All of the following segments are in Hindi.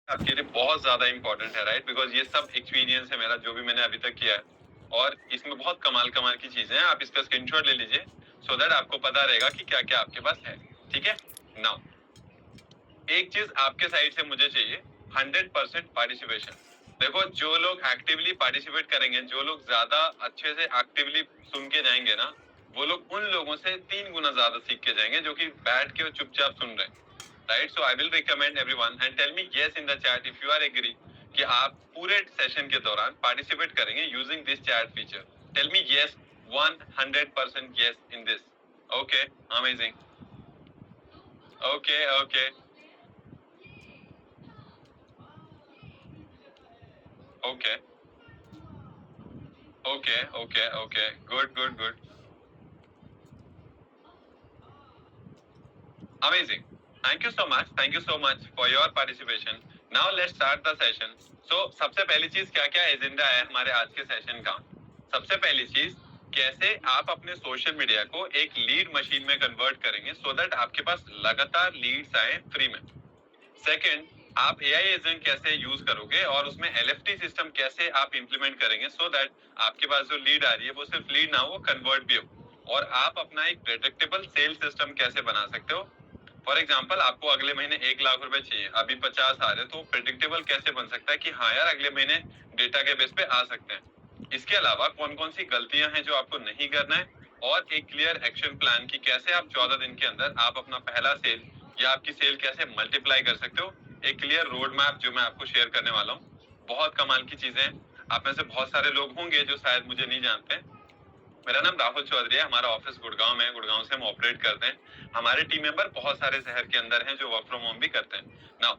आपके लिए बहुत ज्यादा इंपॉर्टेंट है, राइट? बिकॉज ये सब एक्सपीरियंस है मेरा, जो भी मैंने अभी तक किया है, और इसमें बहुत कमाल कमाल की चीजें हैं। आप इसका स्क्रीनशॉट ले लीजिए सो दैट आपको पता रहेगा कि क्या क्या आपके पास है। ठीक है। नाउ एक चीज आपके साइड से मुझे चाहिए, 100% पार्टिसिपेशन। देखो, जो लोग एक्टिवली पार्टिसिपेट करेंगे, जो लोग ज्यादा अच्छे से एक्टिवली सुन के जाएंगे ना, वो लोग उन लोगों से 3 गुना ज्यादा सीख के जाएंगे जो कि बैठ के चुपचाप सुन रहे हैं, right? So I will recommend everyone and tell me yes in the chat if you are agree कि आप पूरे सेशन के दौरान पार्टिसिपेट करेंगे using this chat feature. Tell me yes, 100% yes in this. Okay, amazing. Okay okay okay okay okay okay, good good good, amazing. Thank you so much for your participation. Now let's start the session. So सबसे पहली चीज, क्या क्या एजेंडा है हमारे आज के सेशन का? सबसे पहली चीज, कैसे आप अपने सोशल मीडिया को एक लीड मशीन में कन्वर्ट करेंगे सो दैट आपके पास लगातार लीड्स आए फ्री में। सेकंड, आप एआई एजेंट कैसे यूज करोगे और उसमें एलएफटी सिस्टम कैसे आप इंप्लीमेंट करेंगे सो दैट आपके पास जो लीड आ रही है वो सिर्फ लीड ना हो, वो कन्वर्ट भी हो। और आप अपना एक प्रेडिक्टेबल सेल सिस्टम कैसे बना सकते हो। फॉर एग्जाम्पल, आपको अगले महीने 1 लाख रुपए चाहिए, अभी 50 आ रहे, तो प्रिडिक्टेबल कैसे बन सकता है कि हाँ यार अगले महीने डेटा के बेस पे आ सकते हैं। इसके अलावा कौन कौन सी गलतियां हैं जो आपको नहीं करना है, और एक क्लियर एक्शन प्लान की कैसे आप 14 दिन के अंदर आप अपना पहला सेल या आपकी सेल कैसे मल्टीप्लाई कर सकते हो। एक क्लियर रोड मैप जो मैं आपको शेयर करने वाला हूँ। बहुत कमाल की चीजें हैं। आप में से बहुत सारे लोग होंगे जो शायद मुझे नहीं जानते। मेरा नाम राहुल चौधरी है, हमारा ऑफिस गुड़गांव में है, गुड़गांव से हम ऑपरेट करते हैं। हमारे टीम मेंबर बहुत सारे शहर के अंदर हैं जो वर्क फ्रॉम होम भी करते हैं। नाउ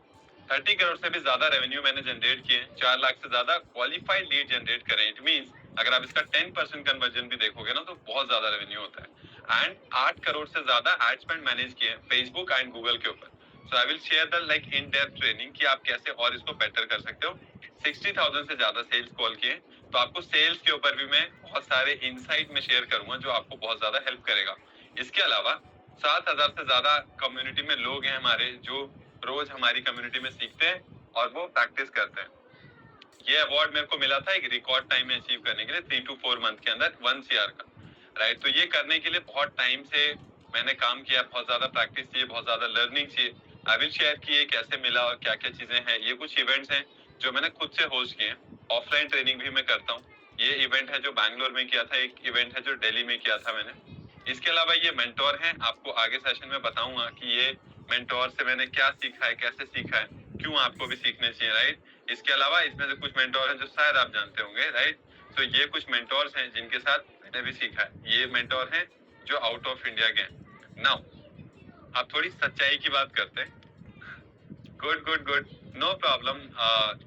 30 करोड़ से भी ज्यादा रेवेन्यू मैंने जनरेट किए, 4 लाख से ज्यादा क्वालिफाइड लीड जनरेट करें। इट मींस अगर आप इसका 10% कन्वर्जन भी देखोगे ना, तो बहुत ज्यादा रेवेन्यू होता है। एंड 8 करोड़ से ज्यादा एड स्पेंड मैनेज किए फेसबुक एंड गूगल के ऊपर। So I will share the like in depth training कि आप कैसे और इसको बेटर कर सकते हो। 60,000 से ज्यादा सेल्स कॉल किए, तो आपको सेल्स के ऊपर भी मैं बहुत सारे इनसाइट में शेयर करूंगा जो आपको बहुत ज्यादा हेल्प करेगा। इसके अलावा 7,000 से ज्यादा कम्युनिटी में लोग हैं हमारे जो रोज हमारी कम्युनिटी में सीखते हैं और वो प्रैक्टिस करते हैं। ये अवार्ड मेरे को मिला था एक रिकॉर्ड टाइम में अचीव करने के लिए, 3 to 4 मंथ के अंदर 1 CR का, राइट? तो ये करने के लिए बहुत टाइम से मैंने काम किया, बहुत ज्यादा प्रैक्टिस चाहिए, बहुत ज्यादा लर्निंग चाहिए। आई विल शेयर कि ये कैसे मिला और क्या क्या चीजें हैं। ये कुछ इवेंट्स हैं जो मैंने खुद से होस्ट किए हैं। ऑफलाइन ट्रेनिंग भी मैं करता हूँ। ये इवेंट है जो बैंगलोर में किया था, एक इवेंट है जो दिल्ली में किया था मैंने। इसके अलावा ये मेंटोर हैं, आपको आगे सेशन में बताऊंगा कि ये मेंटोर से मैंने क्या सीखा है, कैसे सीखा है, क्यों आपको भी सीखने चाहिए, राइट? इसके अलावा इसमें से कुछ मेंटोर हैं जो शायद आप जानते होंगे, राइट? तो ये कुछ मेंटोर्स हैं जिनके साथ मैंने भी सीखा है। ये मेंटोर हैं जो आउट ऑफ इंडिया के हैं। नाउ आप थोड़ी सच्चाई की बात करते हैं। Good good good, no problem.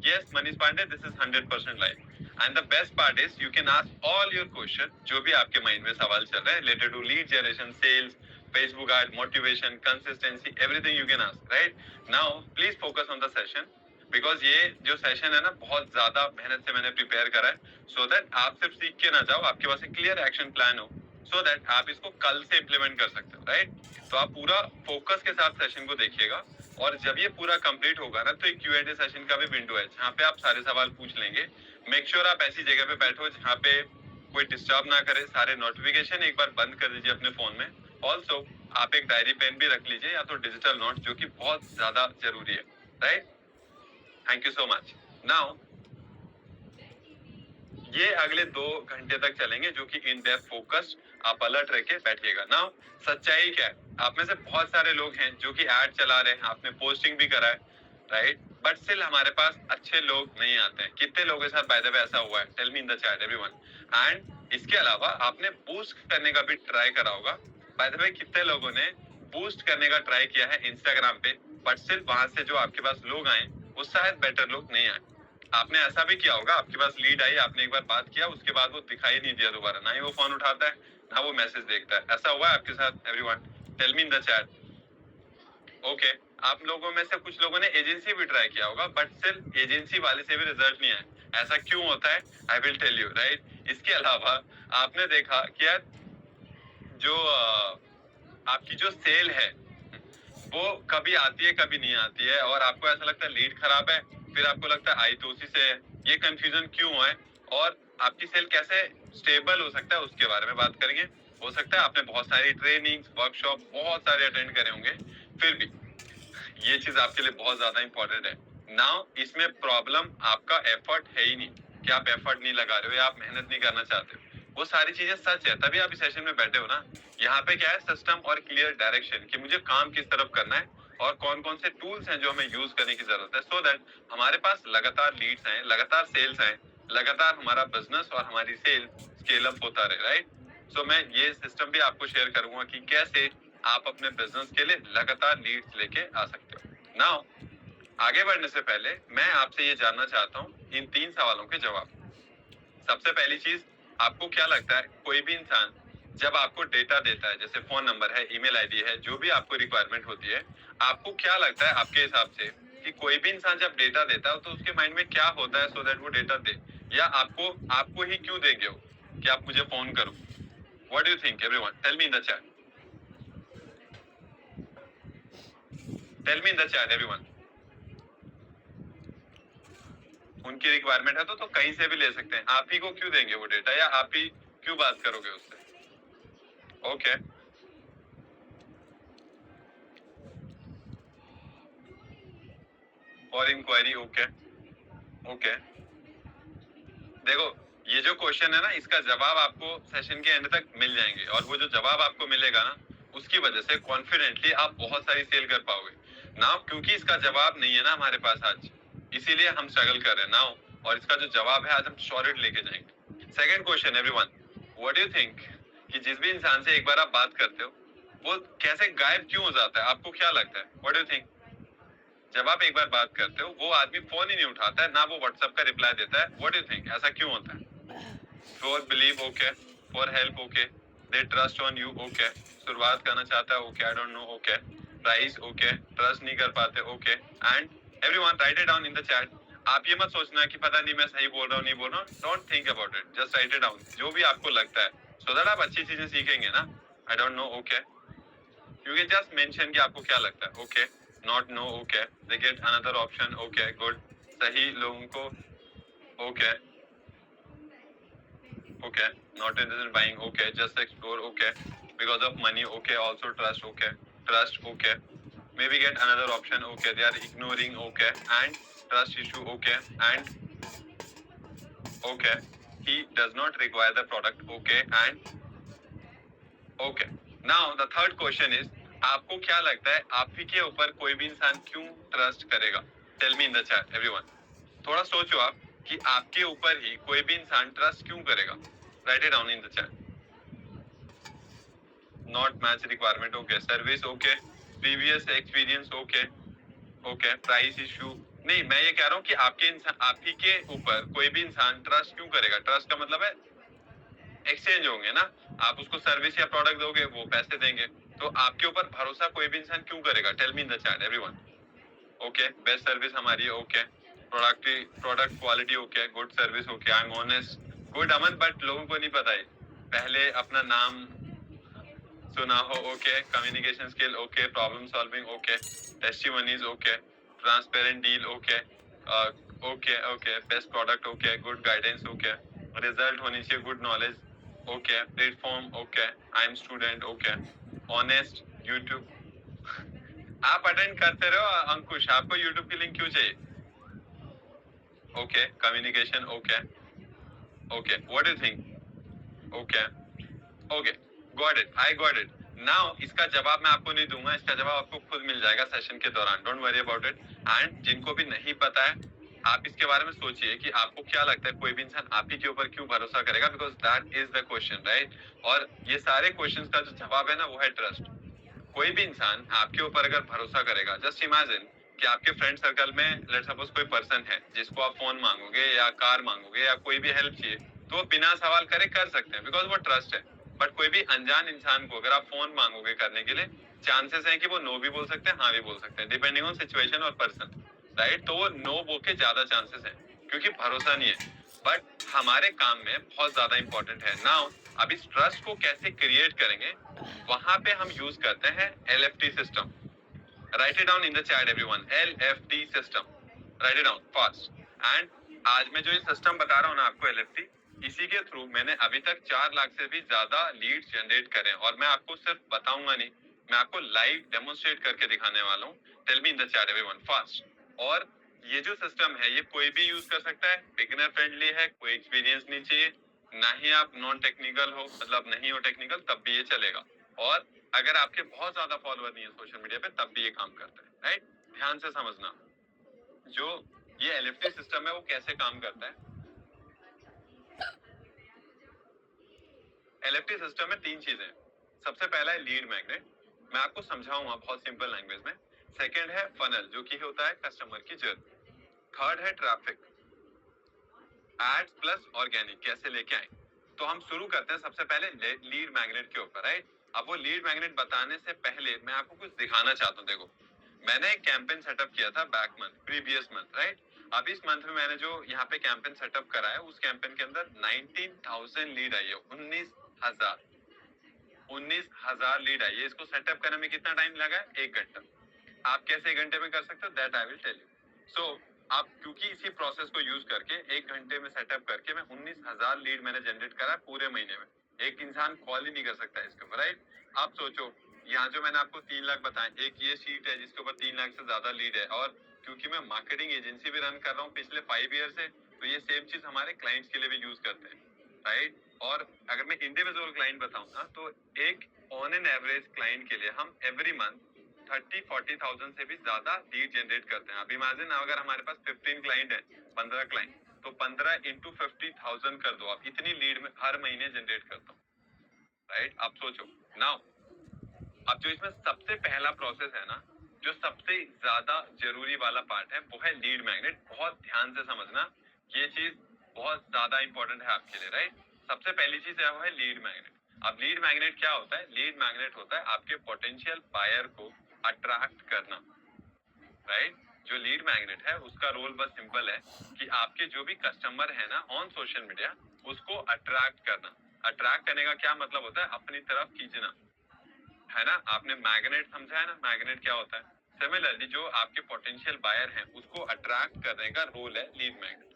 Yes Manish Pandey, this is 100% live. And the best part is you can ask all your question, जो भी आपके माइंड में सवाल चल रहे हैं related to lead generation, sales, Facebook ad, motivation, consistency, everything you can ask, right? Now please focus on the session, because ये जो सेशन है ना, बहुत ज्यादा मेहनत से मैंने प्रिपेयर करा है सो दैट आप सिर्फ सीख के ना जाओ, आपके पास एक क्लियर एक्शन प्लान हो सो दैट आप इसको कल से इम्प्लीमेंट कर सकते हो, राइट? तो आप पूरा फोकस के साथ सेशन को देखिएगा, और जब ये पूरा कंप्लीट होगा ना, तो एक Q&A सेशन का भी विंडो है जहाँ पे आप सारे सवाल पूछ लेंगे। मेक श्योर आप ऐसी जगह पे बैठो जहाँ पे कोई डिस्टर्ब ना करे। सारे नोटिफिकेशन एक बार बंद कर दीजिए अपने फोन में। ऑल्सो आप एक डायरी पेन भी रख लीजिए या तो डिजिटल नोट, जो कि बहुत ज्यादा जरूरी है, right? Thank you so much. Now ये अगले 2 घंटे तक चलेंगे जो कि इन डेप्थ फोकस्ड, आप अलर्ट रह के बैठिएगा। नाउ सच्चाई क्या है? आप में से बहुत सारे लोग हैं जो कि एड चला रहे हैं, आपने पोस्टिंग भी करा है, राइट? बट स्टिल हमारे पास अच्छे लोग नहीं आते हैं। कितने लोगों के साथ बाय द वे ऐसा हुआ है? Tell me in the chat everyone. And इसके अलावा आपने बूस्ट करने का भी ट्राई करा होगा। बाय द वे कितने लोगों ने बूस्ट करने का ट्राई किया है इंस्टाग्राम पे, बट सिर्फ वहां से जो आपके पास लोग आए वो शायद बेटर लोग नहीं आए। आपने ऐसा भी किया होगा, आपके पास लीड आई, आपने एक बार बात किया, उसके बाद वो दिखाई नहीं दिया दोबारा, ना ही वो फोन उठाता है, ना वो मैसेज देखता है। ऐसा हुआ है आपके साथ everyone? Tell me in the chat. Okay, आप लोगों में से कुछ लोगों ने एजेंसी भी ट्राई किया होगा, बट सिर्फ एजेंसी वाले से भी रिजल्ट नहीं आया। ऐसा क्यों होता है? I will tell you, right? इसके अलावा आपने देखा कि यार जो आपकी जो सेल है वो कभी आती है कभी नहीं आती है, और आपको ऐसा लगता है लीड खराब है, फिर आपको लगता है आई तो उसी से है। ये कंफ्यूजन क्यों है और आपकी सेल कैसे स्टेबल हो सकता है उसके बारे में बात करेंगे। हो सकता है आपने बहुत सारी ट्रेनिंग वर्कशॉप बहुत सारे अटेंड करे होंगे, फिर भी ये चीज आपके लिए बहुत ज्यादा इंपॉर्टेंट है। नाउ इसमें प्रॉब्लम आपका एफर्ट है ही नहीं, कि आप एफर्ट नहीं लगा रहे हो या आप मेहनत नहीं करना चाहते हो। वो सारी चीजें सच है, तभी आप इस सेशन में बैठे हो ना। यहाँ पे क्या है, सिस्टम और क्लियर डायरेक्शन कि मुझे काम किस तरफ करना है और कौन कौन से टूल्स हैं जो हमें यूज करने की जरूरत है, सो दैट हमारे पास लगातार लीड्स आए, लगातार सेल्स आए, लगातार हमारा बिजनेस और हमारी सेल स्केल अप होता रहे, राइट। सो मैं ये सिस्टम भी आपको शेयर करूंगा कि कैसे आप अपने बिजनेस के लिए लगातार लीड्स लेके आ सकते हो। नाउ आगे बढ़ने से पहले मैं आपसे ये जानना चाहता हूँ इन 3 सवालों के जवाब। सबसे पहली चीज, आपको क्या लगता है कोई भी इंसान जब आपको डेटा देता है, जैसे फोन नंबर है, ईमेल आईडी है, जो भी आपको रिक्वायरमेंट होती है, आपको क्या लगता है आपके हिसाब से कि कोई भी इंसान जब डेटा देता है तो उसके माइंड में क्या होता है सो दैट वो डेटा दे, या आपको आपको ही क्यों देंगे वो कि आप मुझे फोन करो? What do you think everyone? Tell me in the chat, tell me in the chat everyone. उनकी रिक्वायरमेंट है तो कहीं से भी ले सकते हैं, आप ही को क्यों देंगे वो डेटा, या आप ही क्यों बात करोगे उससे? Okay for inquiry, okay okay. देखो ये जो क्वेश्चन है ना, इसका जवाब आपको सेशन के एंड तक मिल जाएंगे, और वो जो जवाब आपको मिलेगा ना, उसकी वजह से कॉन्फिडेंटली आप बहुत सारी सेल कर पाओगे नाउ। क्योंकि इसका जवाब नहीं है ना हमारे पास आज, इसीलिए हम स्ट्रगल कर रहे हैं नाउ, और इसका जो जवाब है आज हम सॉलिड लेके जाएंगे। Second question everyone, what do you think कि जिस भी इंसान से एक बार आप बात करते हो वो कैसे गायब क्यों हो जाता है? आपको क्या लगता है? What do you think? जब आप एक बार बात करते हो वो आदमी फोन ही नहीं उठाता है, ना वो व्हाट्सएप का रिप्लाई देता है। व्हाट डू थिंक ऐसा क्यों होता है? For believe okay, for help okay, they trust on you okay, शुरुआत करना चाहता है okay, I don't know okay, price okay, trust नहीं कर पाते okay, and everyone right it down in the chat. आप ये मत सोचना कि पता नहीं मैं सही बोल रहा हूँ नहीं बोल रहा हूँ, don't think about it, just right it down जो भी आपको लगता है, सो दैट आप अच्छी चीजें सीखेंगे ना। I don't know okay, you can just mention कि आपको क्या लगता है okay, not no okay, they get another option okay good, सही लोगों को okay okay, not interested in buying okay, just explore okay, because of money okay, also trust okay, trust okay, maybe get another option okay, they are ignoring okay, and trust issue okay, and okay, he does not require the product okay, and okay, now the third question is, आपको क्या लगता है आप ही के ऊपर कोई भी इंसान क्यों ट्रस्ट करेगा? Tell me in the chat everyone, थोड़ा सोचो आप कि आपके ऊपर ही कोई भी इंसान ट्रस्ट क्यों करेगा। Right it down in the chat. Not match requirement okay, service okay, previous experience okay okay, price issue नहीं, मैं ये कह रहा हूँ कि आपके इंसान आप ही के ऊपर कोई भी इंसान ट्रस्ट क्यों करेगा? ट्रस्ट का मतलब है एक्सचेंज होंगे ना, आप उसको सर्विस या प्रोडक्ट दोगे वो पैसे देंगे, तो आपके ऊपर भरोसा कोई भी इंसान क्यों करेगा? Tell me in the chat everyone. Okay, best service हमारी है okay, product quality okay, good service okay, I am honest good Aman, but लोगों को नहीं पता है, पहले अपना नाम सुना हो okay, communication skill okay, problem solving okay, testimonies okay, transparent deal okay okay okay, best product okay, good guidance okay, result होनी चाहिए, good knowledge okay, platform okay, I M student okay, honest, YouTube आप अटेंड करते रहो। अंकुश आपको यूट्यूब की लिंक क्यों चाहिए? Okay, communication okay okay, what do think? Okay okay, got it, I got it. Now इसका जवाब मैं आपको नहीं दूंगा, इसका जवाब आपको खुद मिल जाएगा सेशन के दौरान, don't worry about it. And जिनको भी नहीं पता है आप इसके बारे में सोचिए कि आपको क्या लगता है कोई भी इंसान आप ही के ऊपर क्यों भरोसा करेगा, because that is the question, right. और ये सारे क्वेश्चंस का जो जवाब है ना वो है ट्रस्ट। कोई भी इंसान आपके ऊपर अगर भरोसा करेगा, जस्ट इमेजिन कि आपके फ्रेंड सर्कल में लेट्स सपोज कोई पर्सन है जिसको आप फोन मांगोगे या कार मांगोगे या कोई भी हेल्प चाहिए, तो वो बिना सवाल करे कर सकते हैं बिकॉज वो ट्रस्ट है। बट कोई भी अनजान इंसान को अगर आप फोन मांगोगे करने के लिए, चांसेस है कि वो नो भी बोल सकते हैं हाँ भी बोल सकते हैं, डिपेंडिंग ऑन सिचुएशन और पर्सन, राइट। तो वो नो बोल के ज्यादा चांसेस है क्योंकि भरोसा नहीं है। बट हमारे काम में बहुत ज्यादा इंपॉर्टेंट है नाउ, अब इस ट्रस्ट को कैसे क्रिएट करेंगे, वहां पे हम यूज करते हैं LFT system. Write it down in the chat everyone. LFD system. Write it down fast. And आज मैं जो ये सिस्टम बता रहा हूँ ना आपको LFD, इसी के थ्रू मैंने अभी तक 4 लाख से भी ज्यादा लीड्स जनरेट करे और मैं आपको सिर्फ बताऊंगा नहीं, मैं आपको लाइव डेमोन्स्ट्रेट करके दिखाने वाला हूँ. Tell me in the chat everyone fast. और ये जो सिस्टम है ये कोई भी यूज कर सकता है, बिगिनर फ्रेंडली है, कोई एक्सपीरियंस नहीं चाहिए, ना ही आप नॉन टेक्निकल हो, मतलब नहीं हो टेक्निकल तब भी ये चलेगा. और अगर आपके बहुत ज्यादा फॉलोअर नहीं है सोशल मीडिया पे तब भी ये काम करता है. राइट, ध्यान से समझना जो ये एलएफटी सिस्टम है वो कैसे काम करता है. एलएफटी सिस्टम में 3 चीजें हैं. सबसे पहला है लीड मैग्नेट, मैं आपको समझाऊंगा बहुत सिंपल लैंग्वेज में. सेकंड है फनल जो कि होता है कस्टमर की जर्नी. थर्ड है ट्रैफिक, एड्स प्लस ऑर्गेनिक कैसे लेके आए. तो हम शुरू करते हैं सबसे पहले लीड मैग्नेट के ऊपर. राइट, अब वो लीड मैग्नेट बताने से पहले मैं आपको कुछ दिखाना चाहता हूँ. देखो, मैंने एक कैंपेन सेटअप किया था back month, previous month. Right, अब इस मंथ में मैंने जो यहाँ पे कैंपेन सेटअप करा है उस कैंपेन के अंदर 19,000 लीड आई है. 19,000 लीड आई है. इसको सेटअप करने में कितना टाइम लगा है? 1 घंटा. आप कैसे 1 घंटे में कर सकते हो that I will tell you. So आप क्योंकि इसी प्रोसेस को यूज करके 1 घंटे में सेटअप करके मैं 19,000 लीड मैंने जनरेट करा पूरे महीने में. एक इंसान कॉल ही नहीं कर सकता इसके ऊपर. राइट, आप सोचो यहाँ जो मैंने आपको 3 लाख बताए, एक ये शीट है जिसके ऊपर 3 लाख से ज्यादा लीड है. और क्योंकि मैं मार्केटिंग एजेंसी भी रन कर रहा हूँ पिछले 5 ईयर से, तो ये सेम चीज हमारे क्लाइंट्स के लिए भी यूज करते हैं. राइट, और अगर मैं इंडिविजुअल क्लाइंट बताऊं ना तो एक ऑन एन एवरेज क्लाइंट के लिए हम एवरी मंथ 30-40,000 से भी ज्यादा लीड जनरेट करते हैं. अब इमेजिन अगर हमारे पास 15 क्लाइंट है, 15 क्लाइंट, तो 15 इंटू 50,000 कर दो आप, इतनी लीड में हर महीने जनरेट करता हूँ. राइट, आप सोचो नाउ. अब जो इसमें सबसे पहला प्रोसेस है ना, जो सबसे ज्यादा जरूरी वाला पार्ट है वो है लीड मैग्नेट. बहुत ध्यान से समझना, ये चीज बहुत ज्यादा इंपॉर्टेंट है आपके लिए. राइट, सबसे पहली चीज है वो है लीड मैग्नेट. अब लीड मैग्नेट क्या होता है? लीड मैग्नेट होता है आपके पोटेंशियल बायर को अट्रैक्ट करना. राइट, जो लीड मैग्नेट है उसका रोल बस सिंपल है कि आपके जो भी कस्टमर है ना ऑन सोशल मीडिया उसको अट्रैक्ट करना. अट्रैक्ट करने का क्या मतलब होता है? अपनी तरफ खींचना, है ना. आपने मैग्नेट समझा है ना, मैग्नेट क्या होता है. सिमिलरली जो आपके पोटेंशियल बायर हैं उसको अट्रैक्ट करने का रोल है लीड मैग्नेट.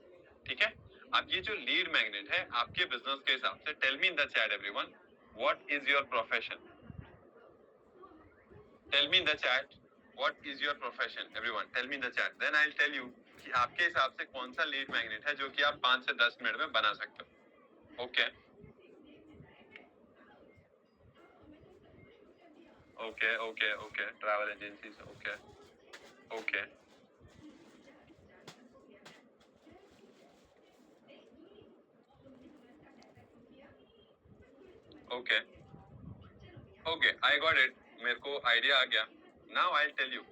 ठीक है, अब ये जो लीड मैग्नेट है आपके बिजनेस के हिसाब से, tell me in the chat everyone what is your profession. Tell me in the chat what is your profession everyone. Tell me in the chat, then I will tell you कि आपके हिसाब से कौन सा लीड मैग्नेट है जो कि आप 5 से 10 मिनट में बना सकते हो. Okay okay okay okay, travel agencies. Okay okay okay okay, I got it, मेरे को आइडिया आ गया. नाउ आई टेल यू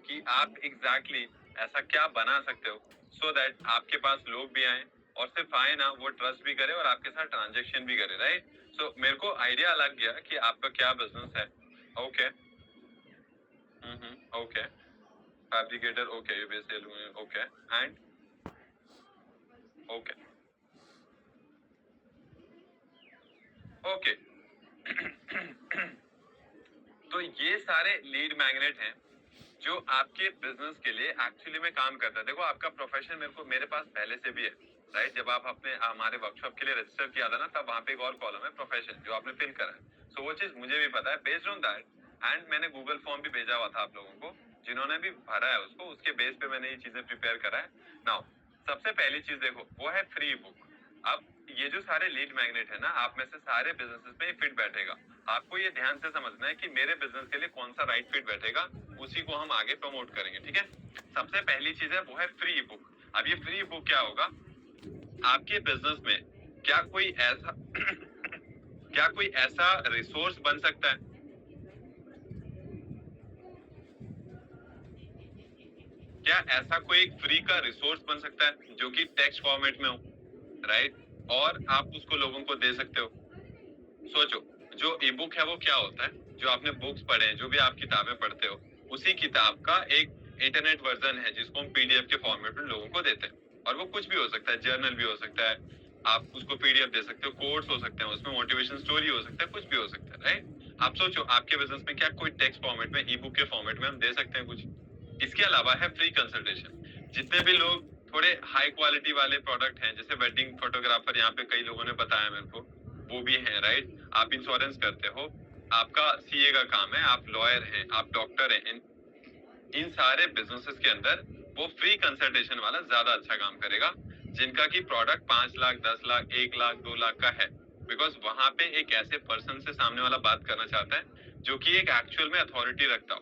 कि आप एग्जैक्टली ऐसा क्या बना सकते हो सो दैट आपके पास लोग भी आए और सिर्फ आए ना, वो ट्रस्ट भी करे और आपके साथ ट्रांजेक्शन भी करे. राइट, सो मेरे को आइडिया लग गया कि आपका क्या बिजनेस है. Okay okay, fabricator. Okay, you base sale. Okay and okay okay. तो ये सारे लीड मैग्नेट हैं जो आपके बिजनेस के लिए एक्चुअली में काम करता है. देखो आपका प्रोफेशन मेरे पास पहले से भी है. राइट, जब आप अपने हमारे वर्कशॉप के लिए रजिस्टर किया था ना, तब वहाँ पे एक और कॉलम है प्रोफेशन जो आपने फिल करा है. सो वो चीज मुझे भी पता है. बेस्ड ऑन दैट, एंड मैंने गूगल फॉर्म भी भेजा हुआ था आप लोगों को, जिन्होंने भी भरा है उसको, उसके बेस पे मैंने ये चीजें प्रिपेयर करा है. नाउ सबसे पहली चीज देखो वो है फ्री बुक. अब ये जो सारे लीड मैग्नेट है ना, आप में से सारे बिजनेसेस में फिट बैठेगा. आपको ये ध्यान से समझना है कि मेरे बिजनेस के लिए कौन सा राइट फिट बैठेगा, उसी को हम आगे प्रमोट करेंगे. ठीक है, सबसे पहली चीज है वो है फ्री बुक. अब ये फ्री बुक क्या होगा आपके बिजनेस में? क्या कोई ऐसा क्या कोई ऐसा रिसोर्स बन सकता है? क्या ऐसा कोई एक फ्री का रिसोर्स बन सकता है जो कि टेक्स्ट फॉर्मेट में हो? राइट, और आप उसको लोगों को दे सकते हो. सोचो, जो ई बुक है वो क्या होता है? जो आपने बुक्स पढ़े हैं, जो भी आप किताबें पढ़ते हो, उसी किताब का एक इंटरनेट वर्जन है जिसको हम पीडीएफ के फॉर्मेट में लोगों को देते हैं. और वो कुछ भी हो सकता है, जर्नल भी हो सकता है, आप उसको पीडीएफ दे सकते हो, कोट्स हो सकते हैं, उसमें मोटिवेशन स्टोरी हो सकता है, कुछ भी हो सकता है. राइट, आप सोचो आपके बिजनेस में क्या कोई टेक्स्ट फॉर्मेट में, ई बुक के फॉर्मेट में हम दे सकते हैं कुछ? इसके अलावा है फ्री कंसल्टेशन। जितने भी लोग थोड़े हाई क्वालिटी वाले प्रोडक्ट हैं, जैसे वेडिंग फोटोग्राफर, यहाँ पे कई लोगों ने बताया मेरे को, वो भी हैं, राइट? आप इंश्योरेंस करते हो, आपका सीए का काम है, आप लॉयर हैं, आप डॉक्टर हैं, इन सारे बिजनेसेस के अंदर वो फ्री कंसल्टेशन वाला ज्यादा अच्छा काम करेगा, जिनका की प्रोडक्ट 5 लाख, 10 लाख, 1 लाख, 2 लाख का है। बिकॉज वहां पे एक ऐसे पर्सन से सामने वाला बात करना चाहता है जो कि एक एक्चुअल में अथॉरिटी रखता हो।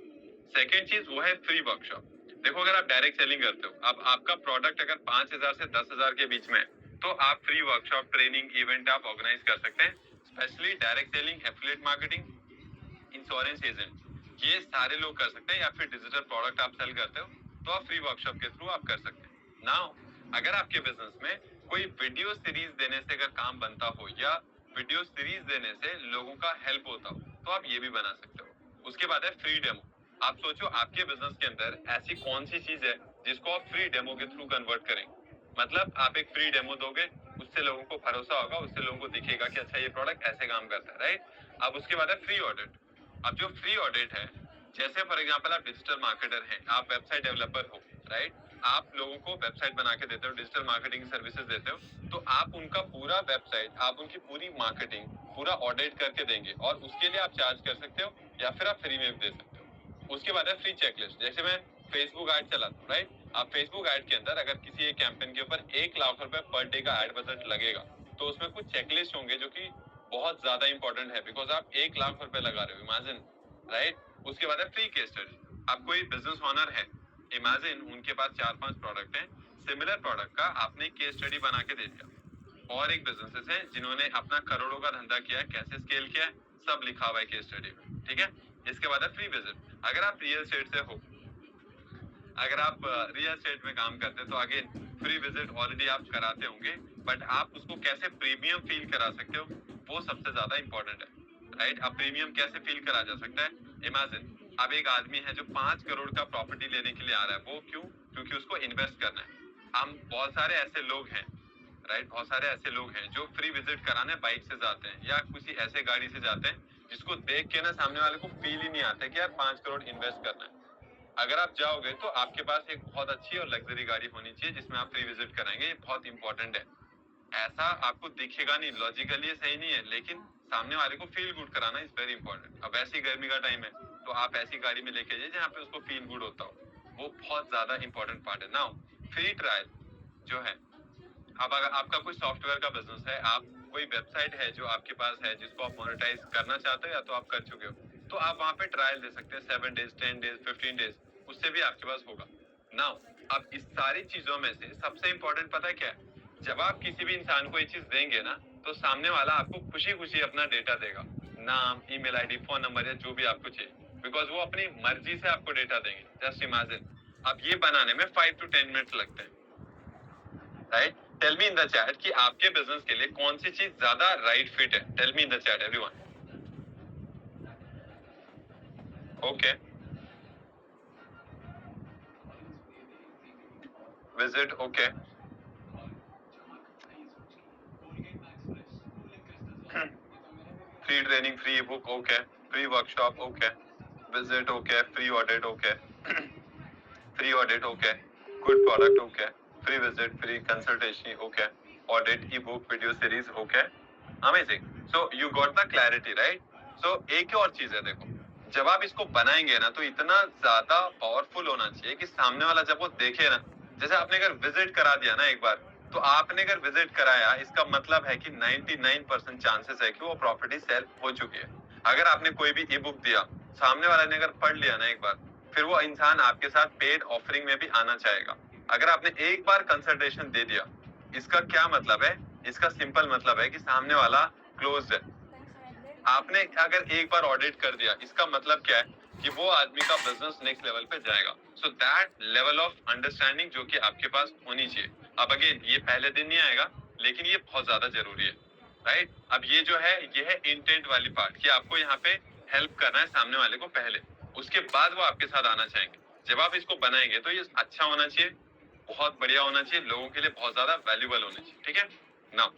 सेकेंड चीज वो है फ्री वर्कशॉप। देखो अगर आप डायरेक्ट सेलिंग करते हो, अब आपका प्रोडक्ट अगर 5,000 से 10,000 के बीच में है, तो आप फ्री वर्कशॉप, ट्रेनिंग, इवेंट आप ऑर्गेनाइज कर सकते हैं। Specially direct selling, affiliate marketing, insurance agent, ये सारे लोग कर सकते हैं। या फिर डिजिटल प्रोडक्ट आप सेल करते हो तो आप फ्री वर्कशॉप के थ्रू आप कर सकते हैं। नाउ अगर आपके बिजनेस में कोई वीडियो सीरीज देने से अगर काम बनता हो, या वीडियो सीरीज देने से लोगों का हेल्प होता हो, तो आप ये भी बना सकते हो। उसके बाद है फ्री डेमो। आप सोचो आपके बिजनेस के अंदर ऐसी कौन सी चीज है जिसको आप फ्री डेमो के थ्रू कन्वर्ट करेंगे। मतलब आप एक फ्री डेमो दोगे, उससे लोगों को भरोसा होगा, उससे लोगों को दिखेगा कि अच्छा ये प्रोडक्ट ऐसे काम करता है, राइट? अब उसके बाद है फ्री ऑडिट। अब जो फ्री ऑडिट है, जैसे फॉर एग्जांपल आप डिजिटल मार्केटर हैं, आप वेबसाइट डेवलपर हो, राइट? आप लोगों को वेबसाइट बना के देते हो, डिजिटल मार्केटिंग सर्विसेज देते हो, तो आप उनका पूरा वेबसाइट, आप उनकी पूरी मार्केटिंग पूरा ऑडिट करके देंगे, और उसके लिए आप चार्ज कर सकते हो, या फिर आप फ्री में भी दे सकते हो। उसके बाद है फ्री चेकलिस्ट। जैसे मैं फेसबुक ऐड चलाता हूँ, राइट? आप फेसबुक ऐड के अंदर अगर किसी एक कैंपेन के ऊपर 1 लाख रुपए पर डे का एड बजट लगेगा, तो उसमें कुछ चेकलिस्ट होंगे जो कि बहुत ज्यादा इंपॉर्टेंट है, बिकॉज आप 1 लाख रुपए लगा रहे हो, इमेजिन, राइट? उसके बाद है फ्री केस स्टडी। आप कोई बिजनेस ओनर है, इमेजिन उनके पास 4-5 प्रोडक्ट हैं, सिमिलर प्रोडक्ट का आपने केस स्टडी बना के दे दिया। और एक बिजनेसेस है जिन्होंने अपना करोड़ों का धंधा किया है, कैसे स्केल किया है, सब लिखा हुआ है केस स्टडी में, ठीक है? इसके बाद है फ्री विजिट। अगर आप रियल एस्टेट से हो, अगर आप रियल एस्टेट में काम करते हैं, तो आगे फ्री विजिट ऑलरेडी आप कराते होंगे, बट आप उसको कैसे प्रीमियम फील करा सकते हो, वो सबसे ज्यादा इंपॉर्टेंट है, राइट? अब प्रीमियम कैसे फील करा जा सकता है? इमेजिन अब एक आदमी है जो 5 करोड़ का प्रॉपर्टी लेने के लिए आ रहा है, वो क्यों? क्योंकि उसको इन्वेस्ट करना है। हम बहुत सारे ऐसे लोग हैं, राइट? बहुत सारे ऐसे लोग हैं जो फ्री विजिट कराने बाइक से जाते हैं, या किसी ऐसे गाड़ी से जाते हैं जिसको देख के ना सामने वाले को फील ही नहीं आता कि यार 5 करोड़ इन्वेस्ट करना है। अगर आप जाओगे तो आपके पास एक बहुत अच्छी और लग्जरी गाड़ी होनी चाहिए जिसमें आप फ्री विजिट कराएंगे, ये बहुत इंपॉर्टेंट है। ऐसा आपको दिखेगा नहीं, लॉजिकली ये सही नहीं है, लेकिन सामने वाले को फील गुड कराना इज वेरी इंपॉर्टेंट। अब ऐसी गर्मी का टाइम है, तो आप ऐसी गाड़ी में लेके जाइए जहाँ पे उसको फील गुड होता हो, वो बहुत ज्यादा इंपॉर्टेंट पार्ट है। नाउ फ्री ट्रायल जो है, अब अगर आपका कोई सॉफ्टवेयर का बिजनेस है, आप कोई वेबसाइट है जो आपके पास है जिसको आप मोनेटाइज करना चाहते हो, या तो आप कर चुके हो, तो आप वहां पे ट्रायल दे सकते हैं 7 डेज, 10 डेज, 15 डेज, उससे भी आपके पास होगा। नाउ अब इस सारी चीजों में से सबसे इंपॉर्टेंट पता है क्या है? जब आप किसी भी इंसान को ये चीज देंगे ना, तो सामने वाला आपको खुशी खुशी अपना डेटा देगा, नाम, ईमेल आईडी, फोन नंबर, या जो भी आपको चाहिए, बिकॉज वो अपनी मर्जी से आपको डेटा देंगे। जस्ट इमेजिन, अब ये बनाने में 5 to 10 मिनट्स लगते हैं, right? Tell me in the chat कि आपके बिजनेस के लिए कौन सी चीज ज्यादा राइट फिट है। Tell me in the chat everyone. Okay, visit, okay, free training, free book, okay, free workshop, okay, visit, okay, free audit, okay, free audit, okay, good product, okay, free visit, free consultation, okay, audit, ebook, video series, okay, amazing. So you got the clarity, right? So एक और चीज है, देखो, जब आप इसको बनाएंगे ना, तो इतना ज्यादा पावरफुल होना चाहिए कि सामने वाला जब वो देखे ना, जैसे आपने अगर विजिट करा दिया ना एक बार, तो आपने अगर विजिट कराया, इसका मतलब है कि 99% चांसेस है कि वो प्रॉपर्टी सेल हो चुकी है। अगर आपने कोई भी ई बुक दिया, सामने वाले ने अगर पढ़ लिया ना एक बार, फिर वो इंसान आपके साथ पेड ऑफरिंग में भी आना चाहेगा। अगर आपने एक बार कंसल्टेशन दे दिया, इसका क्या मतलब है? इसका सिंपल मतलब है कि सामने वाला क्लोज है। आपने अगर एक बार ऑडिट कर दिया, इसका मतलब क्या है? कि वो आदमी का बिजनेस नेक्स्ट लेवल पे जाएगा। So that level of understanding जो कि आपके पास होनी चाहिए। अब अगेन ये पहले दिन नहीं आएगा, लेकिन ये बहुत ज्यादा जरूरी है, राइट? अब ये जो है, ये है इंटेंट वाली पार्ट, कि आपको यहाँ पे हेल्प करना है सामने वाले को पहले, उसके बाद वो आपके साथ आना चाहेंगे। जब आप इसको बनाएंगे तो ये अच्छा होना चाहिए, बहुत बढ़िया होना चाहिए, लोगों के लिए बहुत ज्यादा वैल्यूबल होना चाहिए, ठीक है? Now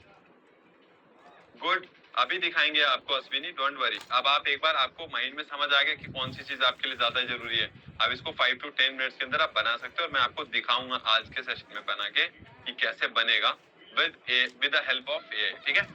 good. अभी दिखाएंगे आपको अश्विनी, डोंट वरी। अब आप एक बार आपको माइंड में समझ आ गया कि कौन सी चीज आपके लिए ज्यादा जरूरी है, अब इसको 5 to 10 मिनट्स के अंदर आप बना सकते हो, और मैं आपको दिखाऊंगा आज के सेशन में बना के कि कैसे बनेगा with the help of AI, ठीक है।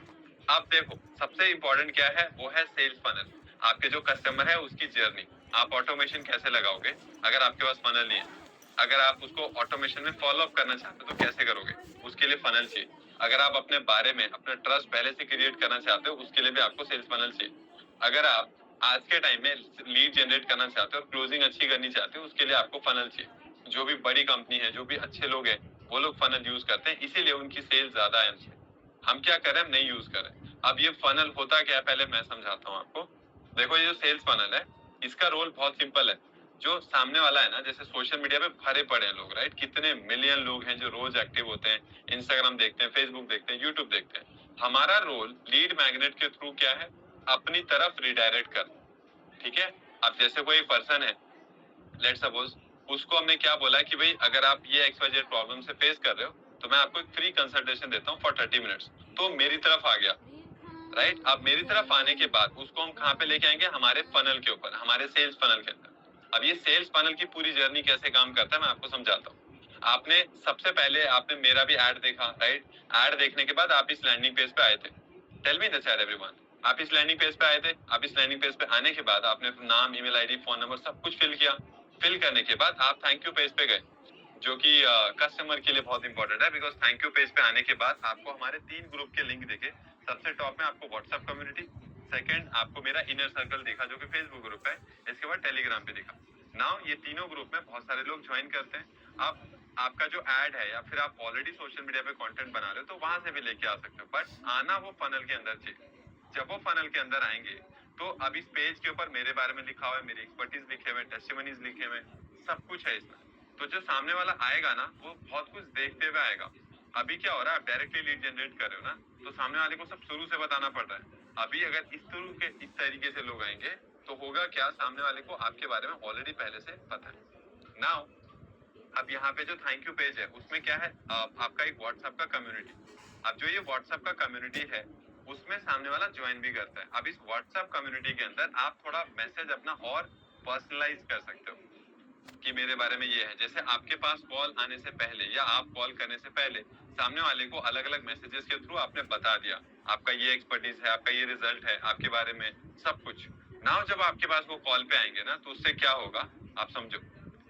अब देखो सबसे इंपॉर्टेंट क्या है, वो है सेल्स फनल। आपके जो कस्टमर है उसकी जर्नी, आप ऑटोमेशन कैसे लगाओगे अगर आपके पास फनल नहीं है। अगर आप उसको ऑटोमेशन में फॉलो अप करना चाहते हो तो कैसे करोगे, उसके लिए फनल चाहिए। अगर आप अपने बारे में अपना ट्रस्ट पहले से क्रिएट करना चाहते हो उसके लिए भी आपको सेल्स फनल चाहिए। अगर आप आज के टाइम में लीड जनरेट करना चाहते हो और क्लोजिंग अच्छी करनी चाहते हो उसके लिए आपको फनल चाहिए। जो भी बड़ी कंपनी है, जो भी अच्छे लोग हैं, वो लोग फनल यूज करते हैं, इसीलिए उनकी सेल्स ज्यादा है हमसे। हम क्या करें, हम नहीं यूज करें। अब ये फनल होता क्या है पहले मैं समझाता हूँ आपको। देखो ये जो सेल्स फनल है इसका रोल बहुत सिंपल है। जो सामने वाला है ना, जैसे सोशल मीडिया पे भरे पड़े हैं लोग, राइट, कितने मिलियन लोग हैं जो रोज एक्टिव होते हैं, इंस्टाग्राम देखते हैं, फेसबुक देखते हैं, यूट्यूब देखते हैं। हमारा रोल लीड मैग्नेट के थ्रू क्या है, अपनी तरफ रिडायरेक्ट कर, ठीक है। अब जैसे कोई पर्सन है, लेट सपोज, उसको हमने क्या बोला कि भाई अगर आप ये एक्सवाइजेड प्रॉब्लम से फेस कर रहे हो तो मैं आपको एक फ्री कंसल्टेशन देता हूँ फॉर 30 मिनट्स। तो मेरी तरफ आ गया, राइट। अब मेरी तरफ आने के बाद उसको हम कहाँ पे लेके आएंगे, हमारे फनल के ऊपर, हमारे सेल्स फनल के अंदर। अब ये सेल्स फनल की पूरी जर्नी कैसे काम करता है मैं आपको समझाता हूँ। आपने सबसे पहले आपने मेरा भी ऐड देखा, राइट। ऐड देखने के बाद आप इस लैंडिंग पेज पे आए थे। Tell me the chat everyone, आप इस लैंडिंग पेज पे आए थे। आप इस लैंडिंग पेज पे आने के बाद आपने नाम, ईमेल आईडी, फोन नंबर सब कुछ फिल किया। फिल करने के बाद आप थैंक यू पेज पे गए, जो कि कस्टमर के लिए बहुत इंपॉर्टेंट है, बिकॉज थैंक यू पेज पे आने के बाद आपको हमारे 3 ग्रुप के लिंक दिखे। सबसे टॉप में आपको व्हाट्सएप कम्युनिटी, सेकंड आपको मेरा इनर सर्कल दिखा जो कि फेसबुक ग्रुप है, इसके बाद टेलीग्राम पे दिखा। नाउ ये तीनों ग्रुप में बहुत सारे लोग ज्वाइन करते हैं। अब आपका जो ऐड है या फिर आप ऑलरेडी सोशल मीडिया पे कंटेंट बना रहे हो तो वहां से भी लेके आ सकते हो, बट आना वो फनल के अंदर चाहिए। जब वो फनल के अंदर आएंगे तो अब इस पेज के ऊपर मेरे बारे में लिखा हुआ है, मेरी एक्सपर्टीज लिखे हुए, टेस्टिमनीज लिखे हुए, सब कुछ है इसमें। तो जो सामने वाला आएगा ना वो बहुत कुछ देखते हुए आएगा। अभी क्या हो रहा है, आप डायरेक्टली लीड जनरेट कर रहे हो ना, तो सामने वाले को सब शुरू से बताना पड़ रहा है। अभी अगर इस तरीके से लोग आएंगे तो होगा क्या, सामने वाले को आपके बारे में ऑलरेडी पहले से पता है। नाउ अब यहाँ पे जो थैंक यू पेज है उसमें क्या है, आपका एक व्हाट्सएप का कम्युनिटी। अब जो ये व्हाट्सएप का कम्युनिटी है उसमें सामने वाला ज्वाइन भी करता है। अब इस व्हाट्सएप कम्युनिटी के अंदर आप थोड़ा मैसेज अपना और पर्सनलाइज कर सकते हो कि मेरे बारे में ये है। जैसे आपके पास कॉल आने से पहले या आप कॉल करने से पहले सामने वाले को अलग अलग मैसेजेस के थ्रू आपने बता दिया आपका ये एक्सपर्टीज है, आपका ये रिजल्ट है, आपके बारे में सब कुछ। नाउ जब आपके पास वो कॉल पे आएंगे ना तो उससे क्या होगा आप समझो,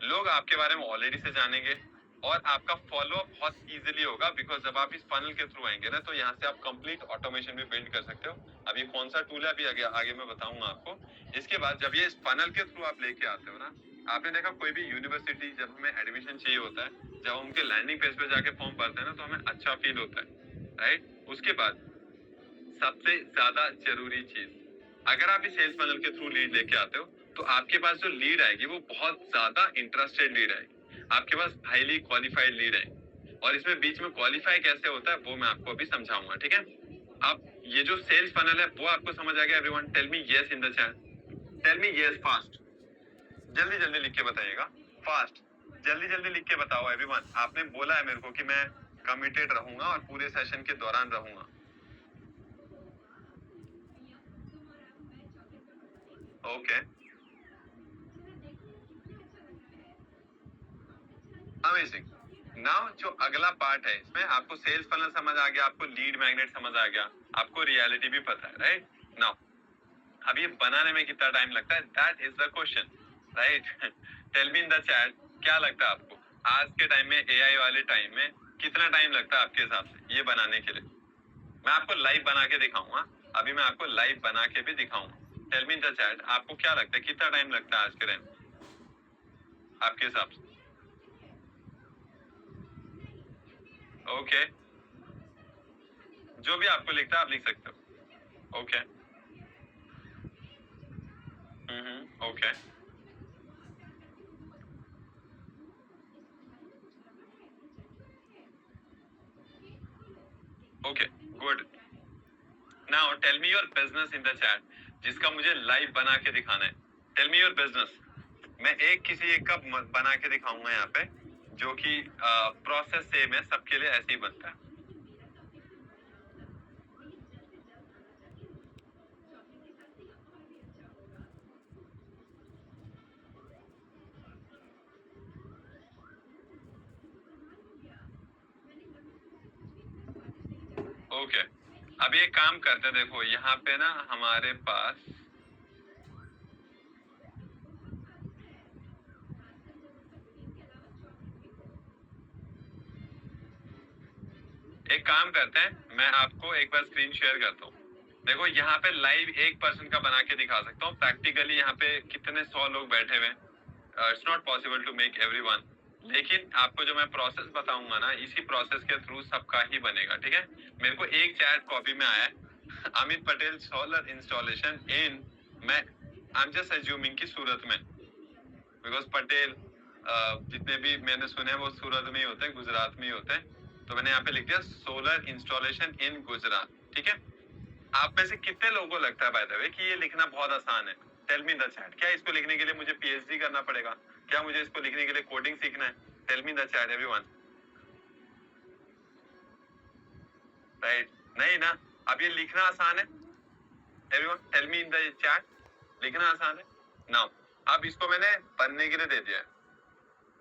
लोग आपके बारे में ऑलरेडी से जानेंगे और आपका फॉलो अप बहुत इजीली होगा, बिकॉज जब आप इस फनल के थ्रू आएंगे ना तो यहाँ से आप कंप्लीट ऑटोमेशन भी बिल्ड कर सकते हो। अब ये कौन सा टूल है अभी आगे मैं बताऊंगा आपको। इसके बाद जब ये इस फनल के थ्रू आप लेके आते हो ना, आपने देखा कोई भी यूनिवर्सिटी जब हमें एडमिशन चाहिए होता है, जब हम उनके लैंडिंग पेज पे जाके फॉर्म भरते हैं ना तो हमें अच्छा फील होता है, राइट। उसके बाद सबसे ज्यादा जरूरी चीज, अगर आप इस सेल्स फनल के थ्रू लीड लेके आते हो तो आपके पास जो लीड आएगी वो बहुत ज्यादा इंटरेस्टेड लीड आएगी, आपके पास हाईली क्वालिफाइड लीड आएगी। और इसमें बीच में क्वालिफाई कैसे होता है वो मैं आपको अभी समझाऊंगा, ठीक है। अब ये जो सेल्स फनल है वो आपको समझ आ गया everyone? Tell me yes in the chat, tell me yes fast, जल्दी जल्दी लिख के बताइएगा, फास्ट, जल्दी जल्दी लिख के बताओ एवरीवन। आपने बोला है मेरे को कि मैं कमिटेड रहूंगा और पूरे सेशन के दौरान रहूंगा। Okay, amazing. नाउ जो अगला पार्ट है इसमें आपको सेल्स फनल समझ आ गया, आपको लीड मैग्नेट समझ आ गया, आपको रियलिटी भी पता है, राइट। नाउ अब ये बनाने में कितना टाइम लगता है, that is the question, right. Tell me in the chat, क्या लगता है आपको आज के टाइम में, एआई वाले टाइम में कितना टाइम लगता है आपके हिसाब से ये बनाने के लिए? मैं आपको लाइव बना के दिखाऊंगा, अभी मैं आपको लाइव बना के भी दिखाऊंगा। Tell me in the chat, आपको क्या लगता है कितना टाइम लगता है आज के टाइम आपके हिसाब से? ओके, जो भी आपको लिखता है आप लिख सकते हो। Okay, okay, okay, good. Now tell me your business in the chat, जिसका मुझे लाइव बना के दिखाना है। टेल मी योर बिजनेस, मैं एक किसी एक का बना के दिखाऊंगा यहाँ पे, जो कि प्रोसेस सेम है, सबके लिए ऐसे ही बनता है। ओके, अब ये काम करते हैं। देखो यहाँ पे ना हमारे पास एक काम करते हैं, मैं आपको एक बार स्क्रीन शेयर करता हूँ। देखो यहाँ पे लाइव एक पर्सन का बना के दिखा सकता हूँ। प्रैक्टिकली यहाँ पे कितने 100 लोग बैठे हुए हैं। It's not possible to make everyone, लेकिन आपको जो मैं प्रोसेस बताऊंगा ना, इसी प्रोसेस के थ्रू सबका ही बनेगा। ठीक है, मेरे को एक चैट कॉपी में आया है, अमित पटेल सोलर इंस्टॉलेशन इन, मैं आई एम जस्ट अज्यूमिंग की सूरत में, बिकॉज पटेल जितने भी मैंने सुने वो सूरत में ही होते हैं, गुजरात में ही होते हैं। तो मैंने यहाँ पे लिख दिया सोलर इंस्टॉलेशन इन गुजरात। ठीक है, आप में से कितने लोगों को लगता है बाय द वे कि ये लिखना बहुत आसान है? Tell me the chat. क्या इसको लिखने के लिए मुझे पीएचडी करना पड़ेगा? क्या मुझे इसको लिखने के लिए कोडिंग सीखना है? Tell me the chat everyone. Right, नहीं ना? अब ये लिखना आसान है everyone, tell me in the chat, लिखना आसान है नाउ। अब इसको मैंने बनने के लिए दे दिया है।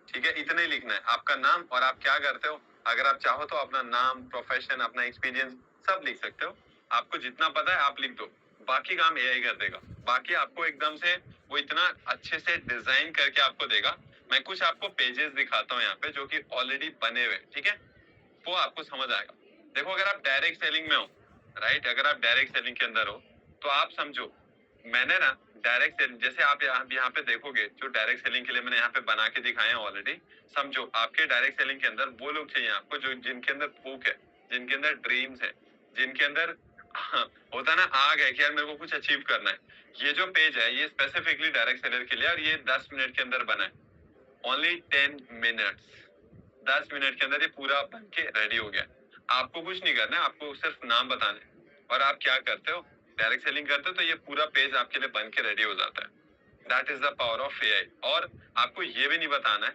ठीक है, इतना ही लिखना है, आपका नाम और आप क्या करते हो। अगर आप चाहो तो अपना नाम, प्रोफेशन, अपना एक्सपीरियंस सब लिख सकते हो। आपको जितना पता है आप लिख दो, बाकी काम एआई कर देगा। बाकी आपको एकदम से वो इतना अच्छे से डिजाइन करके आपको देगा। मैं कुछ आपको पेजेस दिखाता हूँ यहाँ पे जो कि ऑलरेडी बने हुए। ठीक है, वो आपको समझ आएगा। देखो अगर आप डायरेक्ट सेलिंग में हो, राइट, अगर आप डायरेक्ट सेलिंग के अंदर हो तो आप समझो, मैंने ना डायरेक्ट सेलिंग, जैसे आप यहाँ पे देखोगे जो डायरेक्ट सेलिंग के लिए मैंने यहाँ पे बना के दिखाए हैं ऑलरेडी। समझो आपके डायरेक्ट सेलिंग के अंदर वो लोग चाहिए आपको जो जिनके अंदर भूख है, जिनके अंदर ड्रीम्स है, जिनके अंदर होता ना आग है कि यार मेरे को कुछ अचीव करना है। ये जो पेज है ये स्पेसिफिकली डायरेक्ट सेलर के लिए, और ये 10 मिनट के अंदर बना है। ओनली 10 मिनट्स, 10 मिनट के अंदर ये पूरा बन के रेडी हो गया। आपको कुछ नहीं करना है, आपको सिर्फ नाम बताना है और आप क्या करते हो, डायरेक्ट सेलिंग करते हो तो ये पूरा पेज आपके लिए बन के रेडी हो जाता है। That is the power of AI. और आपको ये भी नहीं बताना है,